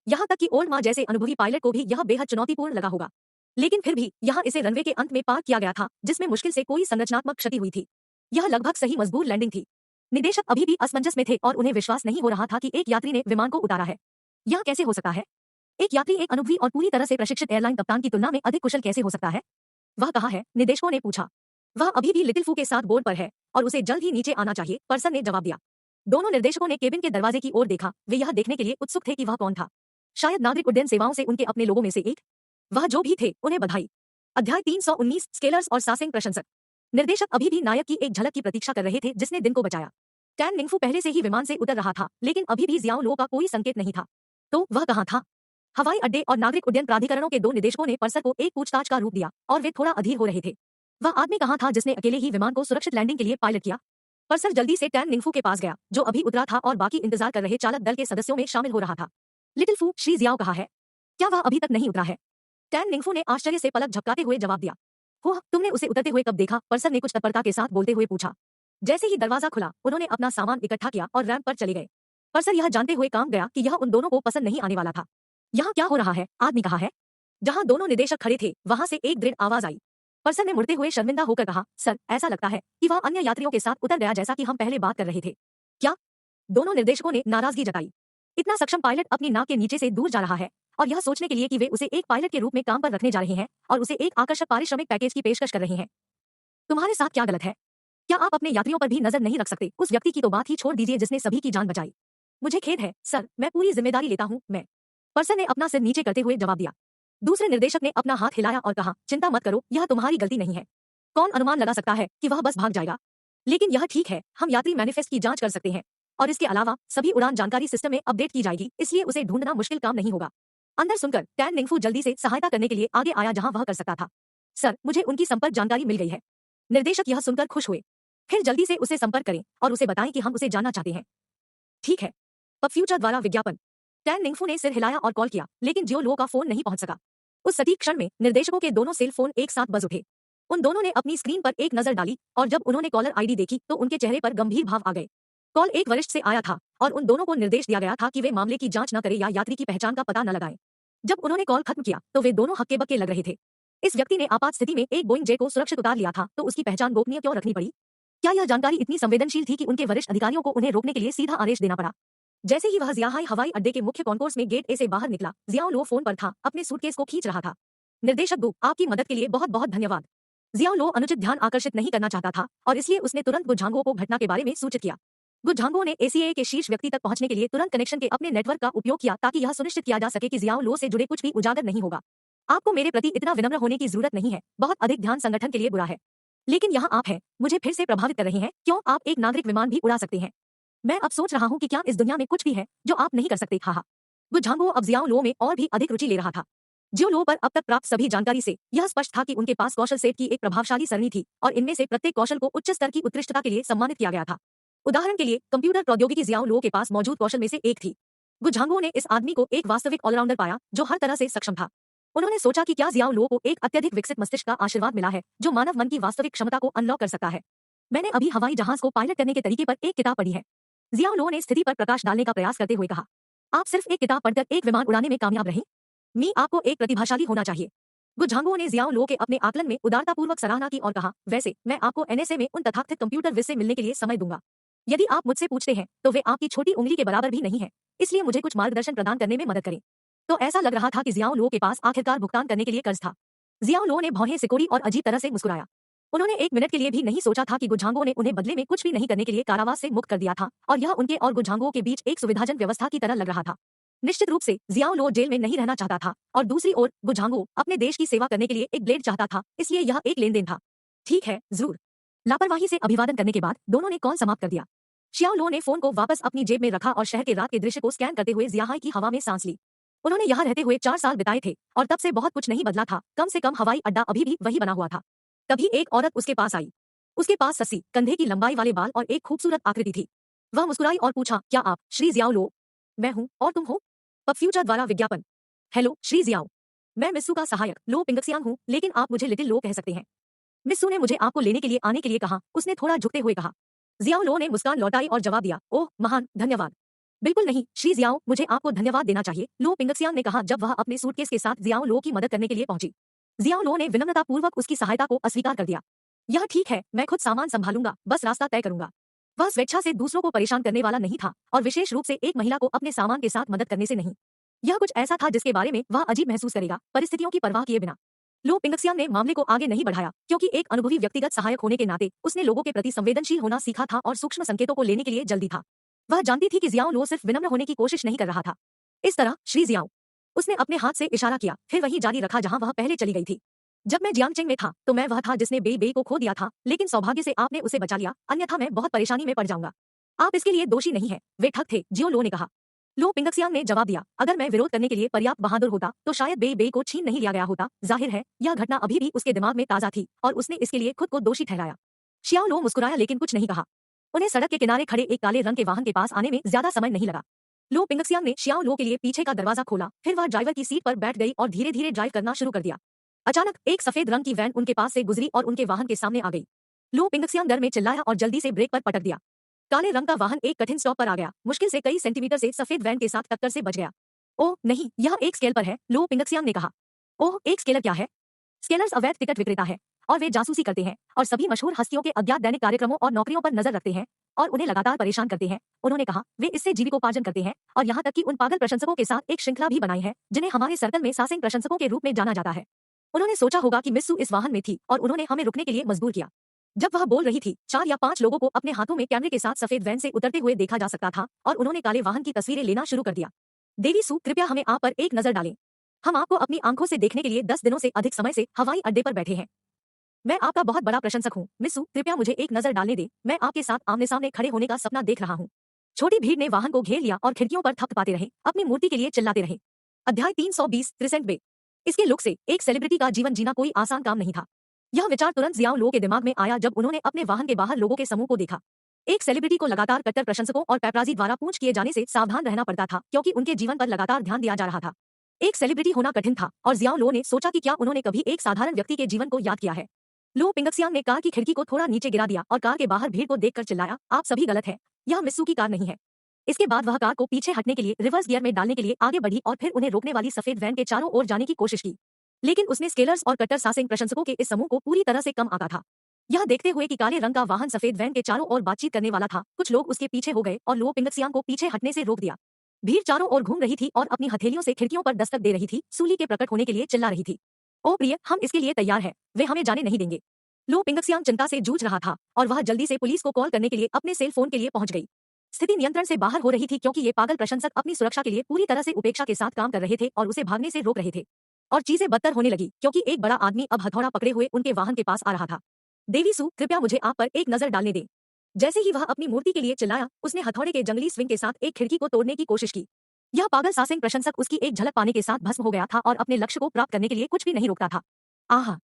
यहाँ तक कि ओल्ड मां जैसे अनुभवी पायलट को भी यह बेहद चुनौतीपूर्ण लगा होगा। लेकिन फिर भी यहाँ इसे रनवे के अंत में पार्क किया गया था, जिसमें मुश्किल से कोई संरचनात्मक क्षति हुई थी। यह लगभग सही मजबूत लैंडिंग थी। निदेशक अभी भी असमंजस में थे और उन्हें विश्वास नहीं हो रहा था कि एक यात्री ने विमान को उतारा है। यह कैसे हो सकता है? एक यात्री एक अनुभवी और पूरी तरह से प्रशिक्षित एयरलाइन कप्तान की तुलना में अधिक कुशल कैसे हो सकता है? वह कहाँ है? निदेशकों ने पूछा। वह अभी भी लिटिल फू के साथ बोर्ड पर है और उसे जल्द ही नीचे आना चाहिए, पर्सन ने जवाब दिया। दोनों निर्देशकों ने केबिन के दरवाजे की ओर देखा। वे यह देखने के लिए उत्सुक थे कि वह कौन था। शायद नागरिक उड्डयन सेवाओं से उनके अपने लोगों में से एक। वह जो भी थे, उन्हें बधाई। अध्याय 319 स्केलर्स और सासेंग प्रशंसक। निर्देशक अभी भी नायक की एक झलक की प्रतीक्षा कर रहे थे जिसने दिन को बचाया। टैन निंगफू पहले से ही विमान से उतर रहा था, लेकिन अभी भी जियाओ लो का कोई संकेत नहीं था। तो वह कहाँ था? हवाई अड्डे और नागरिक उड्डयन प्राधिकरणों के दो निदेशकों ने पर्सर को एक पूछताछ का रूप दिया और वे थोड़ा अधीर हो रहे थे। वह आदमी कहाँ था जिसने अकेले ही विमान को सुरक्षित लैंडिंग के लिए पायलट किया? पर्सर जल्दी से टैन निंगफू के पास गया, जो अभी उतरा था और बाकी इंतजार कर रहे चालक दल के सदस्यों में शामिल हो रहा था। लिटिल फू, श्री जियाओ कहाँ है? क्या वह अभी तक नहीं उतरा है? टैन निंगफू ने आश्चर्य से पलक झपकाते हुए जवाब दिया। हो, तुमने उसे उतरते हुए कब देखा? पर्सर ने कुछ तत्परता के साथ बोलते हुए पूछा। जैसे ही दरवाजा खुला, उन्होंने अपना सामान इकट्ठा किया और रैंप पर चले गए। पर्सर यह जानते हुए काम गया कि यह उन दोनों को पसंद नहीं आने वाला था। यहाँ क्या हो रहा है? आदमी कहाँ है? जहाँ दोनों निदेशक खड़े थे, वहां से एक दृढ़ आवाज आई। पर्सन ने मुड़ते हुए शर्मिंदा होकर कहा, सर, ऐसा लगता है कि वह अन्य यात्रियों के साथ उतर गया जैसा कि हम पहले बात कर रहे थे। क्या? दोनों निर्देशकों ने नाराजगी जताई। इतना सक्षम पायलट अपनी नाक के नीचे से दूर जा रहा है और यह सोचने के लिए कि वे उसे एक पायलट के रूप में काम पर रखने जा रहे हैं और उसे एक आकर्षक पारिश्रमिक पैकेज की पेशकश कर रहे हैं। तुम्हारे साथ क्या गलत है? क्या आप अपने यात्रियों पर भी नजर नहीं रख सकते? उस व्यक्ति की तो बात ही छोड़ दीजिए जिसने सभी की जान बचाई। मुझे खेद है सर, मैं पूरी जिम्मेदारी लेता हूँ। मैं पर्सन ने अपना सिर नीचे करते हुए जवाब दिया। दूसरे निर्देशक ने अपना हाथ हिलाया और कहा, चिंता मत करो, यह तुम्हारी गलती नहीं है। कौन अनुमान लगा सकता है कि वह बस भाग जाएगा? लेकिन यह ठीक है, हम यात्री मैनिफेस्ट की जांच कर सकते हैं और इसके अलावा सभी उड़ान जानकारी सिस्टम में अपडेट की जाएगी, इसलिए उसे ढूंढना मुश्किल काम नहीं होगा। अंदर सुनकर टैन निंगफू जल्दी से सहायता करने के लिए आगे आया जहां वह कर सकता था। सर, मुझे उनकी संपर्क जानकारी मिल गई है। निर्देशक यह सुनकर खुश हुए। फिर जल्दी से उसे संपर्क करें और उसे बताएं कि हम उसे जानना चाहते हैं। ठीक है। पब फ्यूचर द्वारा विज्ञापन। टैन निंगफू ने सिर हिलाया और कॉल किया, लेकिन जियो लो का फोन नहीं पहुंच सका। उस सटीक क्षण में निर्देशकों के दोनों सेल फोन एक साथ बज उठे। उन दोनों ने अपनी स्क्रीन पर एक नजर डाली और जब उन्होंने कॉलर आईडी देखी तो उनके चेहरे पर गंभीर भाव आ गए। कॉल एक वरिष्ठ से आया था और उन दोनों को निर्देश दिया गया था कि वे मामले की जांच न करें या यात्री की पहचान का पता न लगाएं। जब उन्होंने कॉल खत्म किया तो वे दोनों हक्के बक्के लग रहे थे। इस व्यक्ति ने आपात स्थिति में एक बोइंग जे को सुरक्षित उतार लिया था, तो उसकी पहचान गोपनीय क्यों रखनी पड़ी? क्या यह जानकारी इतनी संवेदनशील थी कि उनके वरिष्ठ अधिकारियों को उन्हें रोकने के लिए सीधा आदेश देना पड़ा? जैसे ही वह जियाहाई हवाई अड्डे के मुख्य कॉन्कोर्स में गेट ए से बाहर निकला, जियाओ लो फोन पर था, अपने सूटकेस को खींच रहा था। निर्देशक दो, आपकी मदद के लिए बहुत बहुत धन्यवाद। जियाओ लो अनुचित ध्यान आकर्षित नहीं करना चाहता था और इसलिए उसने तुरंत गुझांगो को घटना के बारे में सूचित किया। गुझांगो ने एसीए के शीर्ष व्यक्ति तक पहुंचने के लिए तुरंत कनेक्शन के अपने नेटवर्क का उपयोग किया ताकि यह सुनिश्चित किया जा सके कि जियाओ लो से जुड़े कुछ भी उजागर नहीं होगा। आपको मेरे प्रति इतना विनम्र होने की जरूरत नहीं है, बहुत अधिक ध्यान संगठन के लिए बुरा है। लेकिन यहाँ आप हैं, मुझे फिर से प्रभावित कर रहे हैं। क्यों आप एक नागरिक विमान भी उड़ा सकते हैं? मैं अब सोच रहा हूँ कि क्या इस दुनिया में कुछ भी है जो आप नहीं कर सकते। हाहा। गुझांगो अब जियाओ लो में और भी अधिक रुचि ले रहा था। जियो लो पर अब तक प्राप्त सभी जानकारी से यह स्पष्ट था कि उनके पास कौशल सेट की एक प्रभावशाली सरणी थी और इनमें से प्रत्येक कौशल को उच्च स्तर की उत्कृष्टता के लिए सम्मानित किया गया था। उदाहरण के लिए कंप्यूटर प्रौद्योगिकी जियाओ लो के पास मौजूद कौशल में से एक थी। गुझांगो ने इस आदमी को एक वास्तविक ऑलराउंडर पाया जो हर तरह से सक्षम था। उन्होंने सोचा कि क्या जियाओ लो को एक अत्यधिक विकसित मस्तिष्क का आशीर्वाद मिला है जो मानव मन की वास्तविक क्षमता को अनलॉक कर सकता है। मैंने अभी हवाई जहाज को पायलट करने के तरीके पर एक किताब पढ़ी है। जियाओ लो ने स्थिति पर प्रकाश डालने का प्रयास करते हुए कहा, आप सिर्फ एक किताब पढ़कर एक विमान उड़ाने में कामयाब रहे? आपको एक प्रतिभाशाली होना चाहिए। गुझांगो ने जियाओ लो के अपने आकलन में उदारतापूर्वक सराहना की और कहा, वैसे मैं आपको एनएसए में उन तथाकथित कंप्यूटर विद से मिलने के लिए समय दूंगा। यदि आप मुझसे पूछते हैं तो वे आपकी छोटी उंगली के बराबर भी नहीं है, इसलिए मुझे कुछ मार्गदर्शन प्रदान करने में मदद करें। तो ऐसा लग रहा था कि जियाओ लो के पास आखिरकार भुगतान करने के लिए कर्ज था। जियाओ लो ने भौहें सिकोड़ी और अजीब तरह से मुस्कुराया। उन्होंने एक मिनट के लिए भी नहीं सोचा था कि गुझांगो ने उन्हें बदले में कुछ भी नहीं करने के लिए कारावास से मुक्त कर दिया था और यह उनके और गुझांगो के बीच एक सुविधाजनक व्यवस्था की तरह लग रहा था। निश्चित रूप से जियाओ लो जेल में नहीं रहना चाहता था और दूसरी ओर गुझांगो अपने देश की सेवा करने के लिए एक ब्लेड चाहता था, इसलिए यह एक लेन देन था। ठीक है, जरूर। लापरवाही से अभिवादन करने के बाद दोनों ने कॉल समाप्त कर दिया। शियाओ लो ने फोन को वापस अपनी जेब में रखा और शहर के रात के दृश्य को स्कैन करते हुए जियाहाई की हवा में सांस ली। उन्होंने यहाँ रहते हुए 4 साल बिताए थे और तब से बहुत कुछ नहीं बदला था, कम से कम हवाई अड्डा अभी भी वही बना हुआ था। तभी एक औरत उसके पास आई। उसके पास सस्सी, कंधे की लंबाई वाले बाल और एक खूबसूरत आकृति थी। वह मुस्कुराई और पूछा, क्या आप श्री जियाओ लो? मैं हूँ, और तुम हो? पब फ्यूचर द्वारा विज्ञापन। हेलो श्री जियाओ, मैं मिस्सू का सहायक लो पिंगक्सियांग हूँ, लेकिन आप मुझे लिटिल लो कह सकते हैं। मिस्सू ने मुझे आपको लेने के लिए आने के लिए कहा, उसने थोड़ा झुकते हुए कहा। जियाओ लो ने मुस्कान लौटाई और जवाब दिया, ओह महान, धन्यवाद। बिल्कुल नहीं श्री जियाओ, मुझे आपको धन्यवाद देना चाहिए, लो पिंगक्सियांग ने कहा जब वह अपने सूटकेस के साथ जियाओ लो की मदद करने के लिए पहुंची। जियाओ लो ने विनम्रतापूर्वक उसकी सहायता को अस्वीकार कर दिया। यह ठीक है, मैं खुद सामान संभालूंगा, बस रास्ता तय करूंगा। वह स्वेच्छा से दूसरों को परेशान करने वाला नहीं था और विशेष रूप से एक महिला को अपने सामान के साथ मदद करने से नहीं। यह कुछ ऐसा था जिसके बारे में वह अजीब महसूस करेगा, परिस्थितियों की परवाह किए बिना। लो पिंगक्सियांग ने मामले को आगे नहीं बढ़ाया क्योंकि एक अनुभवी व्यक्तिगत सहायक होने के नाते उसने लोगों के प्रति संवेदनशील होना सीखा था और सूक्ष्म संकेतों को लेने के लिए जल्दी था। वह जानती थी कि जियाओ लो सिर्फ विनम्र होने की कोशिश नहीं कर रहा था। इस तरह श्री जियाओ, उसने अपने हाथ से इशारा किया, फिर वहीं जारी रखा जहां वह पहले चली गई थी। जब मैं जियांगचेंग में था तो मैं वह था जिसने बेई बेई को खो दिया था, लेकिन सौभाग्य से आपने उसे बचा लिया, अन्यथा मैं बहुत परेशानी में पड़ जाऊंगा। आप इसके लिए दोषी नहीं है, वे ठग थे, जियो लो ने कहा। लो पिंगक्सियांग ने जवाब दिया, अगर मैं विरोध करने के लिए पर्याप्त बहादुर होता तो शायद बेई बेई को छीन नहीं लिया गया होता। जाहिर है यह घटना अभी भी उसके दिमाग में ताजा थी और उसने इसके लिए खुद को दोषी ठहराया। शियाओ लो मुस्कुराया लेकिन कुछ नहीं कहा। उन्हें सड़क के किनारे खड़े एक काले रंग के वाहन के पास आने में ज्यादा समय नहीं लगा। लो पिंगक्सियांग ने शियाओ लो के लिए पीछे का दरवाजा खोला, फिर वह ड्राइवर की सीट पर बैठ गई और धीरे धीरे ड्राइव करना शुरू कर दिया। अचानक एक सफेद रंग की वैन उनके पास से गुजरी और उनके वाहन के सामने आ गई। लो पिंगक्सियांग डर में चिल्लाया और जल्दी से ब्रेक पर पटक दिया। काले रंग का वाहन एक कठिन स्टॉप पर आ गया, मुश्किल से कई सेंटीमीटर से सफेद वैन के साथ टक्कर से बच गया। ओह नहीं, यह एक स्केल पर है, लो पिंगक्सियांग ने कहा। ओह, एक स्केलर क्या है? स्केलर्स अवैध टिकट विक्रेता है और वे जासूसी करते हैं और सभी मशहूर हस्तियों के अज्ञात दैनिक कार्यक्रमों और नौकरियों पर नजर रखते हैं और उन्हें लगातार परेशान करते हैं। उन्होंने कहा, वे इससे जीविकोपार्जन करते हैं और यहाँ तक कि उन पागल प्रशंसकों के साथ एक श्रृंखला भी बनाई है जिन्हें हमारे सर्कल में सासिंग प्रशंसकों के रूप में जाना जाता है। उन्होंने सोचा होगा कि मिस्सू इस वाहन में थी और उन्होंने हमें रुकने के लिए मजबूर किया। जब वह बोल रही थी 4 या 5 लोगों को अपने हाथों में कैमरे के साथ सफेद वैन से उतरते हुए देखा जा सकता था और उन्होंने काले वाहन की तस्वीरें लेना शुरू कर दिया। देवी सू, कृपया हमें आप पर एक नजर डालें। हम आपको अपनी आंखों से देखने के लिए 10 दिनों से अधिक समय से हवाई अड्डे पर बैठे हैं। मैं आपका बहुत बड़ा प्रशंसक हूँ मिस सू, कृपया मुझे एक नजर डालने दें। मैं आपके साथ आमने सामने खड़े होने का सपना देख रहा हूँ। छोटी भीड़ ने वाहन को घेर लिया और खिड़कियों पर थपथपाते रहे, अपनी मूर्ति के लिए चिल्लाते रहे। अध्याय 320 क्रिसेंट बे। इसके लुक से एक सेलिब्रिटी का जीवन जीना कोई आसान काम नहीं था। यह विचार तुरंत जियाओ लो के दिमाग में आया जब उन्होंने अपने वाहन के बाहर लोगों के समूह को देखा। एक सेलिब्रिटी को लगातार कट्टर प्रशंसकों और पैपराजी द्वारा पूंछ किए जाने से सावधान रहना पड़ता था क्योंकि उनके जीवन पर लगातार ध्यान दिया जा रहा था। एक सेलिब्रिटी होना कठिन था और जियाओ लो ने सोचा कि क्या उन्होंने कभी एक साधारण व्यक्ति के जीवन को याद किया है। लो पिंगक्सियांग ने कार की खिड़की को थोड़ा नीचे गिरा दिया और कार के बाहर भीड़ को देखकर चिल्लाया, आप सभी गलत हैं, यह मिस्सू की कार नहीं है। इसके बाद वह कार को पीछे हटने के लिए रिवर्स गियर में डालने के लिए आगे बढ़ी और फिर उन्हें रोकने वाली सफेद वैन के चारों ओर जाने की कोशिश की। लेकिन उसने स्केलर्स और कट्टर सासिंग प्रशंसकों के इस समूह को पूरी तरह से कम आंका था। यह देखते हुए कि काले रंग का वाहन सफेद वैन के चारों ओर बातचीत करने वाला था, कुछ लोग उसके पीछे हो गए और लो पिंगक्सियांग को पीछे हटने से रोक दिया। भीड़ चारों ओर घूम रही थी और अपनी हथेलियों से खिड़कियों पर दस्तक दे रही थी, सूली के प्रकट होने के लिए चिल्ला रही थी। ओ प्रिय, हम इसके लिए तैयार हैं, वे हमें जाने नहीं देंगे। लो पिंगक्सियांग चिंता से जूझ रहा था और वह जल्दी से पुलिस को कॉल करने के लिए अपने सेल फोन के लिए पहुंच गई। स्थिति नियंत्रण से बाहर हो रही थी क्योंकि ये पागल प्रशंसक अपनी सुरक्षा के लिए पूरी तरह से उपेक्षा के साथ काम कर रहे थे और उसे भागने से रोक रहे थे। और चीजें बदतर होने लगी क्योंकि एक बड़ा आदमी अब हथौड़ा पकड़े हुए उनके वाहन के पास आ रहा था। देवी सू, कृपया मुझे आप पर एक नजर डालने दें। जैसे ही वह अपनी मूर्ति के लिए चिल्लाया, उसने हथौड़े के जंगली स्विंग के साथ एक खिड़की को तोड़ने की कोशिश की। यह पागल सासिंग प्रशंसक उसकी एक झलक पाने के साथ भस्म हो गया था और अपने लक्ष्य को प्राप्त करने के लिए कुछ भी नहीं रोकता था। आहा!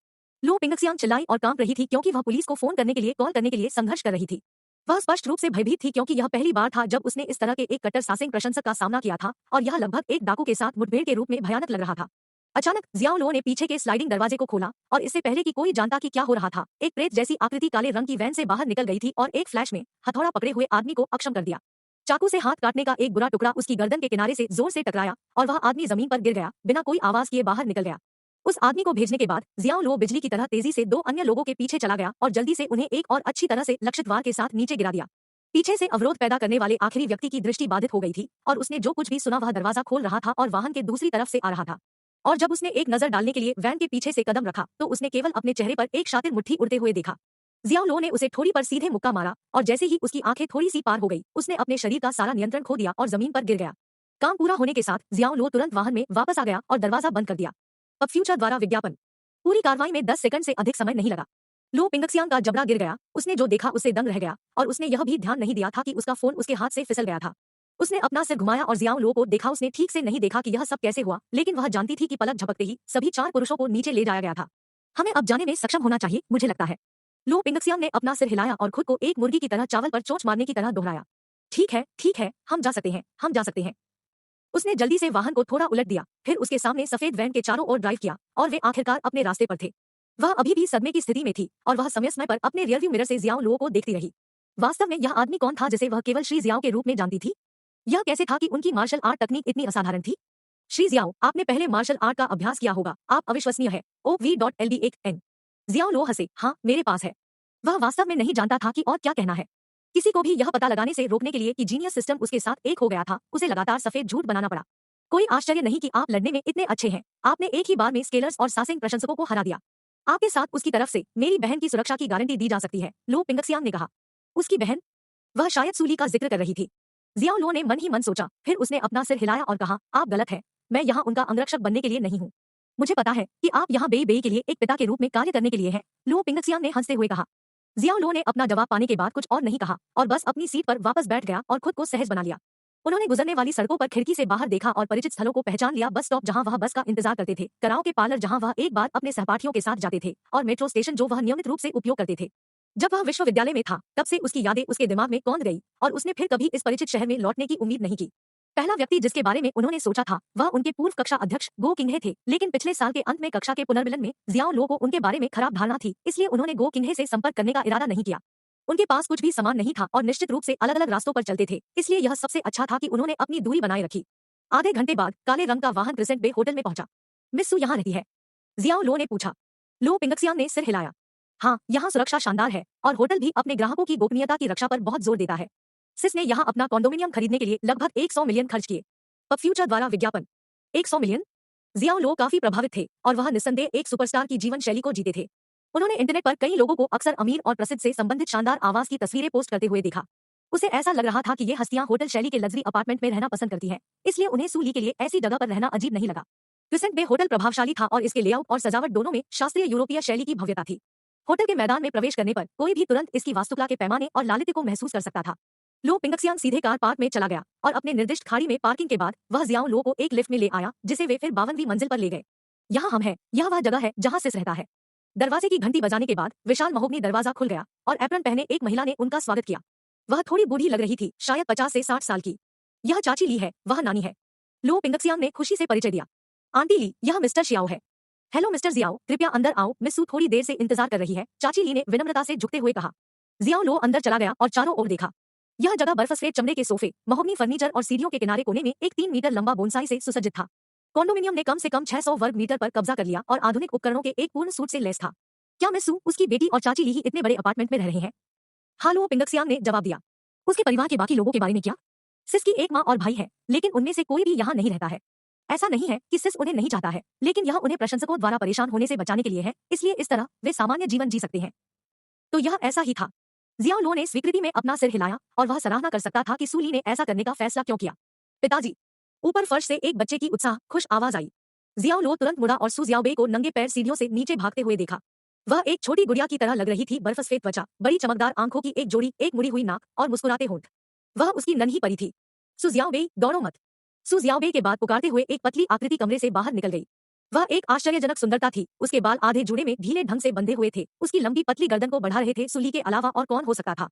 लो पिंगक्सियांग चिल्लाई और कांप रही थी क्योंकि वह पुलिस को फोन करने के लिए कॉल करने के लिए संघर्ष कर रही थी। वह स्पष्ट रूप से भयभीत थी क्योंकि यह पहली बार था जब उसने इस तरह के एक कट्टर सासिंग प्रशंसक का सामना किया था और यह लगभग एक डाकू के साथ मुठभेड़ के रूप में भयानक लग रहा था। अचानक जियाओ लो ने पीछे के स्लाइडिंग दरवाजे को खोला और इससे पहले कि कोई जानता कि क्या हो रहा था, एक प्रेत जैसी आकृति काले रंग की वैन से बाहर निकल गई थी और एक फ्लैश में हथौड़ा पकड़े हुए आदमी को अक्षम कर दिया। चाकू से हाथ काटने का एक बुरा टुकड़ा उसकी गर्दन के किनारे से जोर से टकराया और वह आदमी जमीन पर गिर गया, बिना कोई आवाज किए बाहर निकल गया। उस आदमी को भेजने के बाद जियाओ लो बिजली की तरह तेजी से 2 अन्य लोगों के पीछे चला गया और जल्दी से उन्हें एक और अच्छी तरह से लक्षित वार के साथ नीचे गिरा दिया। पीछे से अवरोध पैदा करने वाले आखिरी व्यक्ति की दृष्टि बाधित हो गई थी और उसने जो कुछ भी सुना वह दरवाजा खोल रहा था और वाहन के दूसरी तरफ से आ रहा था। और जब उसने एक नजर डालने के लिए वैन के पीछे से कदम रखा तो उसने केवल अपने चेहरे पर एक शातिर मुट्ठी उड़ते हुए देखा। जियाओ लो ने उसे ठोड़ी पर सीधे मुक्का मारा और जैसे ही उसकी आंखें थोड़ी सी पार हो गई, उसने अपने शरीर का सारा नियंत्रण खो दिया और जमीन पर गिर गया। काम पूरा होने के साथ जियाओ लो तुरंत वाहन में वापस आ गया और दरवाजा बंद कर दिया। अब फ्यूचर द्वारा विज्ञापन। पूरी कार्रवाई में 10 सेकंड से अधिक समय नहीं लगा। लो पिंगक्सियांग का जबड़ा गिर गया, उसने जो देखा उससे दंग रह गया और उसने यह भी ध्यान नहीं दिया था कि उसका फोन उसके हाथ से फिसल गया था। उसने अपना सिर घुमाया और जियाओ लो को देखा। उसने ठीक से नहीं देखा कि यह सब कैसे हुआ, लेकिन वह जानती थी कि पलक झपकते ही सभी 4 पुरुषों को नीचे ले जाया गया था। हमें अब जाने में सक्षम होना चाहिए, मुझे लगता है। लो पिंगक्सियांग ने अपना सिर हिलाया और खुद को एक मुर्गी की तरह चावल पर चोंच मारने की तरह दोहराया। ठीक है, हम जा सकते हैं, हम जा सकते हैं। उसने जल्दी से वाहन को थोड़ा उलट दिया, फिर उसके सामने सफेद वैन के चारों ओर ड्राइव किया और वे आखिरकार अपने रास्ते पर थे। वह अभी भी सदमे की स्थिति में थी और वह समय समय पर अपने रियरव्यू मिरर से जियाओ लो को देखती रही। वास्तव में यह आदमी कौन था जिसे वह केवल श्री जियाओ के रूप में जानती थी? यह कैसे था कि उनकी मार्शल आर्ट तकनीक इतनी असाधारण थी? श्री जियाओ, आपने पहले मार्शल आर्ट का अभ्यास किया होगा, आप अविश्वसनीय है। OV.LD1N। जियाओ लो हंसे, हाँ, मेरे पास है। वह वास्तव में नहीं जानता था कि और क्या कहना है। किसी को भी यह पता लगाने से रोकने के लिए कि जीनियस सिस्टम उसके साथ एक हो गया था, उसे लगातार सफेद झूठ बनाना पड़ा। कोई आश्चर्य नहीं कि आप लड़ने में इतने अच्छे हैं, आपने एक ही बार में स्केलर्स और सासिंग प्रशंसकों को हरा दिया। आपके साथ उसकी तरफ से मेरी बहन की सुरक्षा की गारंटी दी जा सकती है, लो पिंगक्सियांग ने कहा। उसकी बहन? वह शायद सूली का जिक्र कर रही थी। जियाओ लो ने मन ही मन सोचा, फिर उसने अपना सिर हिलाया और कहा, आप गलत हैं, मैं यहाँ उनका अंगरक्षक बनने के लिए नहीं हूँ। मुझे पता है कि आप यहाँ बेई बेई के लिए एक पिता के रूप में कार्य करने के लिए हैं, लो पिंगक्सियांग ने हंसते हुए कहा। जियाओ लो ने अपना जवाब पाने के बाद कुछ और नहीं कहा और बस अपनी सीट पर वापस बैठ गया और खुद को सहज बना लिया। उन्होंने गुजरने वाली सड़कों पर खिड़की से बाहर देखा और परिचित स्थलों को पहचान लिया, बस स्टॉप जहां वह बस का इंतजार करते थे, कराओके पार्लर जहां वह एक बार अपने सहपाठियों के साथ जाते थे, और मेट्रो स्टेशन जो वह नियमित रूप से उपयोग करते थे। जब वह विश्वविद्यालय में था तब से उसकी यादें उसके दिमाग में कौंध गई और उसने फिर कभी इस परिचित शहर में लौटने की उम्मीद नहीं की। पहला व्यक्ति जिसके बारे में उन्होंने सोचा था वह उनके पूर्व कक्षा अध्यक्ष गो किन्हे थे, लेकिन पिछले साल के अंत में कक्षा के पुनर्मिलन में जियाओ लो को उनके बारे में खराब धारणा थी, इसलिए उन्होंने गो किन्हे से संपर्क करने का इरादा नहीं किया। उनके पास कुछ भी सामान नहीं था और निश्चित रूप से अलग अलग रास्तों पर चलते थे, इसलिए यह सबसे अच्छा था कि उन्होंने अपनी दूरी बनाए रखी। आधे घंटे बाद काले रंग का वाहन क्रिसेंट बे होटल में पहुंचा। मिस सू यहाँ रहती है? जियाओ लो ने पूछा। लो पिंगक्सियांग ने सिर हिलाया। हाँ, यहाँ सुरक्षा शानदार है और होटल भी अपने ग्राहकों की गोपनीयता की रक्षा पर बहुत जोर देता है। सिस ने यहाँ अपना कॉन्डोमिनियम खरीदने के लिए लगभग 100 मिलियन खर्च किए। अब फ्यूचर द्वारा विज्ञापन। 100 मिलियन? जियाओ लो काफी प्रभावित थे और वह निस्संदेह एक सुपरस्टार की जीवन शैली को जीते थे। उन्होंने इंटरनेट पर कई लोगों को अक्सर अमीर और प्रसिद्ध से संबंधित शानदार आवास की तस्वीरें पोस्ट करते हुए देखा। उसे ऐसा लग रहा था कि ये हस्तियां होटल शैली के लग्जरी अपार्टमेंट में रहना पसंद करती हैं, इसलिए उन्हें सू ली के लिए ऐसी जगह पर रहना अजीब नहीं लगा। क्रिसेंट बे होटल प्रभावशाली था और इसके लेआउट और सजावट दोनों में शास्त्रीय यूरोपीय शैली की भव्यता थी। होटल के मैदान में प्रवेश करने पर कोई भी तुरंत इसकी वास्तुकला के पैमाने और लालित्य को महसूस कर सकता था। लो पिंगक्सियांग सीधे कार पार्क में चला गया और अपने निर्दिष्ट खाड़ी में पार्किंग के बाद वह जियाओ लो को एक लिफ्ट में ले आया, जिसे वे फिर 52वीं मंजिल पर ले गए। यहाँ हम हैं, यह वह जगह है जहाँ सिस रहता है। दरवाजे की घंटी बजाने के बाद विशाल महोगनी दरवाजा खुल गया और एप्रन पहने एक महिला ने उनका स्वागत किया। वह थोड़ी बूढ़ी लग रही थी, शायद 50 से 60 साल की। यह चाची ली है, वह नानी है। लो पिंगक्सियांग ने खुशी से परिचय दिया। आंटी ली, यह मिस्टर शियाओ है। हेलो मिस्टर जियाओ, कृपया अंदर आओ, मिस सू थोड़ी देर से इंतजार कर रही है, चाची ली ने विनम्रता से झुकते हुए कहा। जियाओ लो अंदर चला गया और चारों ओर देखा। यह जगह बर्फसफेद चमड़े के सोफे, महोगनी फर्नीचर और सीढ़ियों के किनारे कोने में एक 3 मीटर लंबा बोनसाई से सुसज्जित था। कॉन्डोमिनियम ने कम से कम 600 वर्ग मीटर पर कब्जा कर लिया और आधुनिक उपकरणों के एक पूर्ण सूट से लैस था। क्या मिस सू, उसकी बेटी और चाची ली ही इतने बड़े अपार्टमेंट में रह रहे हैं? हाँ, लो पिंगक्सियांग ने जवाब दिया। उसके परिवार के बाकी लोगों के बारे में क्या? सिस की एक माँ और भाई है, लेकिन उनमें से कोई भी यहाँ नहीं रहता है। ऐसा नहीं है कि सिस उन्हें नहीं चाहता है, लेकिन यह उन्हें प्रशंसकों द्वारा परेशान होने से बचाने के लिए है, इसलिए इस तरह वे सामान्य जीवन जी सकते हैं। तो यह ऐसा ही था। जियाओ लो ने स्वीकृति में अपना सिर हिलाया और वह सराहना कर सकता था कि सू ली ने ऐसा करने का फैसला क्यों किया। पिताजी। ऊपर फर्श से एक बच्चे की उत्साह खुश आवाज आई। जियाओ लो तुरंत मुड़ा और सू जियाओबे को नंगे पैर सीढ़ियों से नीचे भागते हुए देखा। वह एक छोटी गुड़िया की तरह लग रही थी, बर्फसफेद त्वचा, बड़ी चमकदार आंखों की एक जोड़ी, एक मुड़ी हुई नाक और मुस्कुराते होंठ। वह उसकी नन्ही परी थी। सू जियाओबे, दौड़ो मत। सू जियाओबे के बाद पुकारते हुए एक पतली आकृति कमरे से बाहर निकल गई। वह एक आश्चर्यजनक सुंदरता थी, उसके बाल आधे जुड़े में ढीले ढंग से बंधे हुए थे, उसकी लंबी पतली गर्दन को बढ़ा रहे थे। सू ली के अलावा और कौन हो सकता था?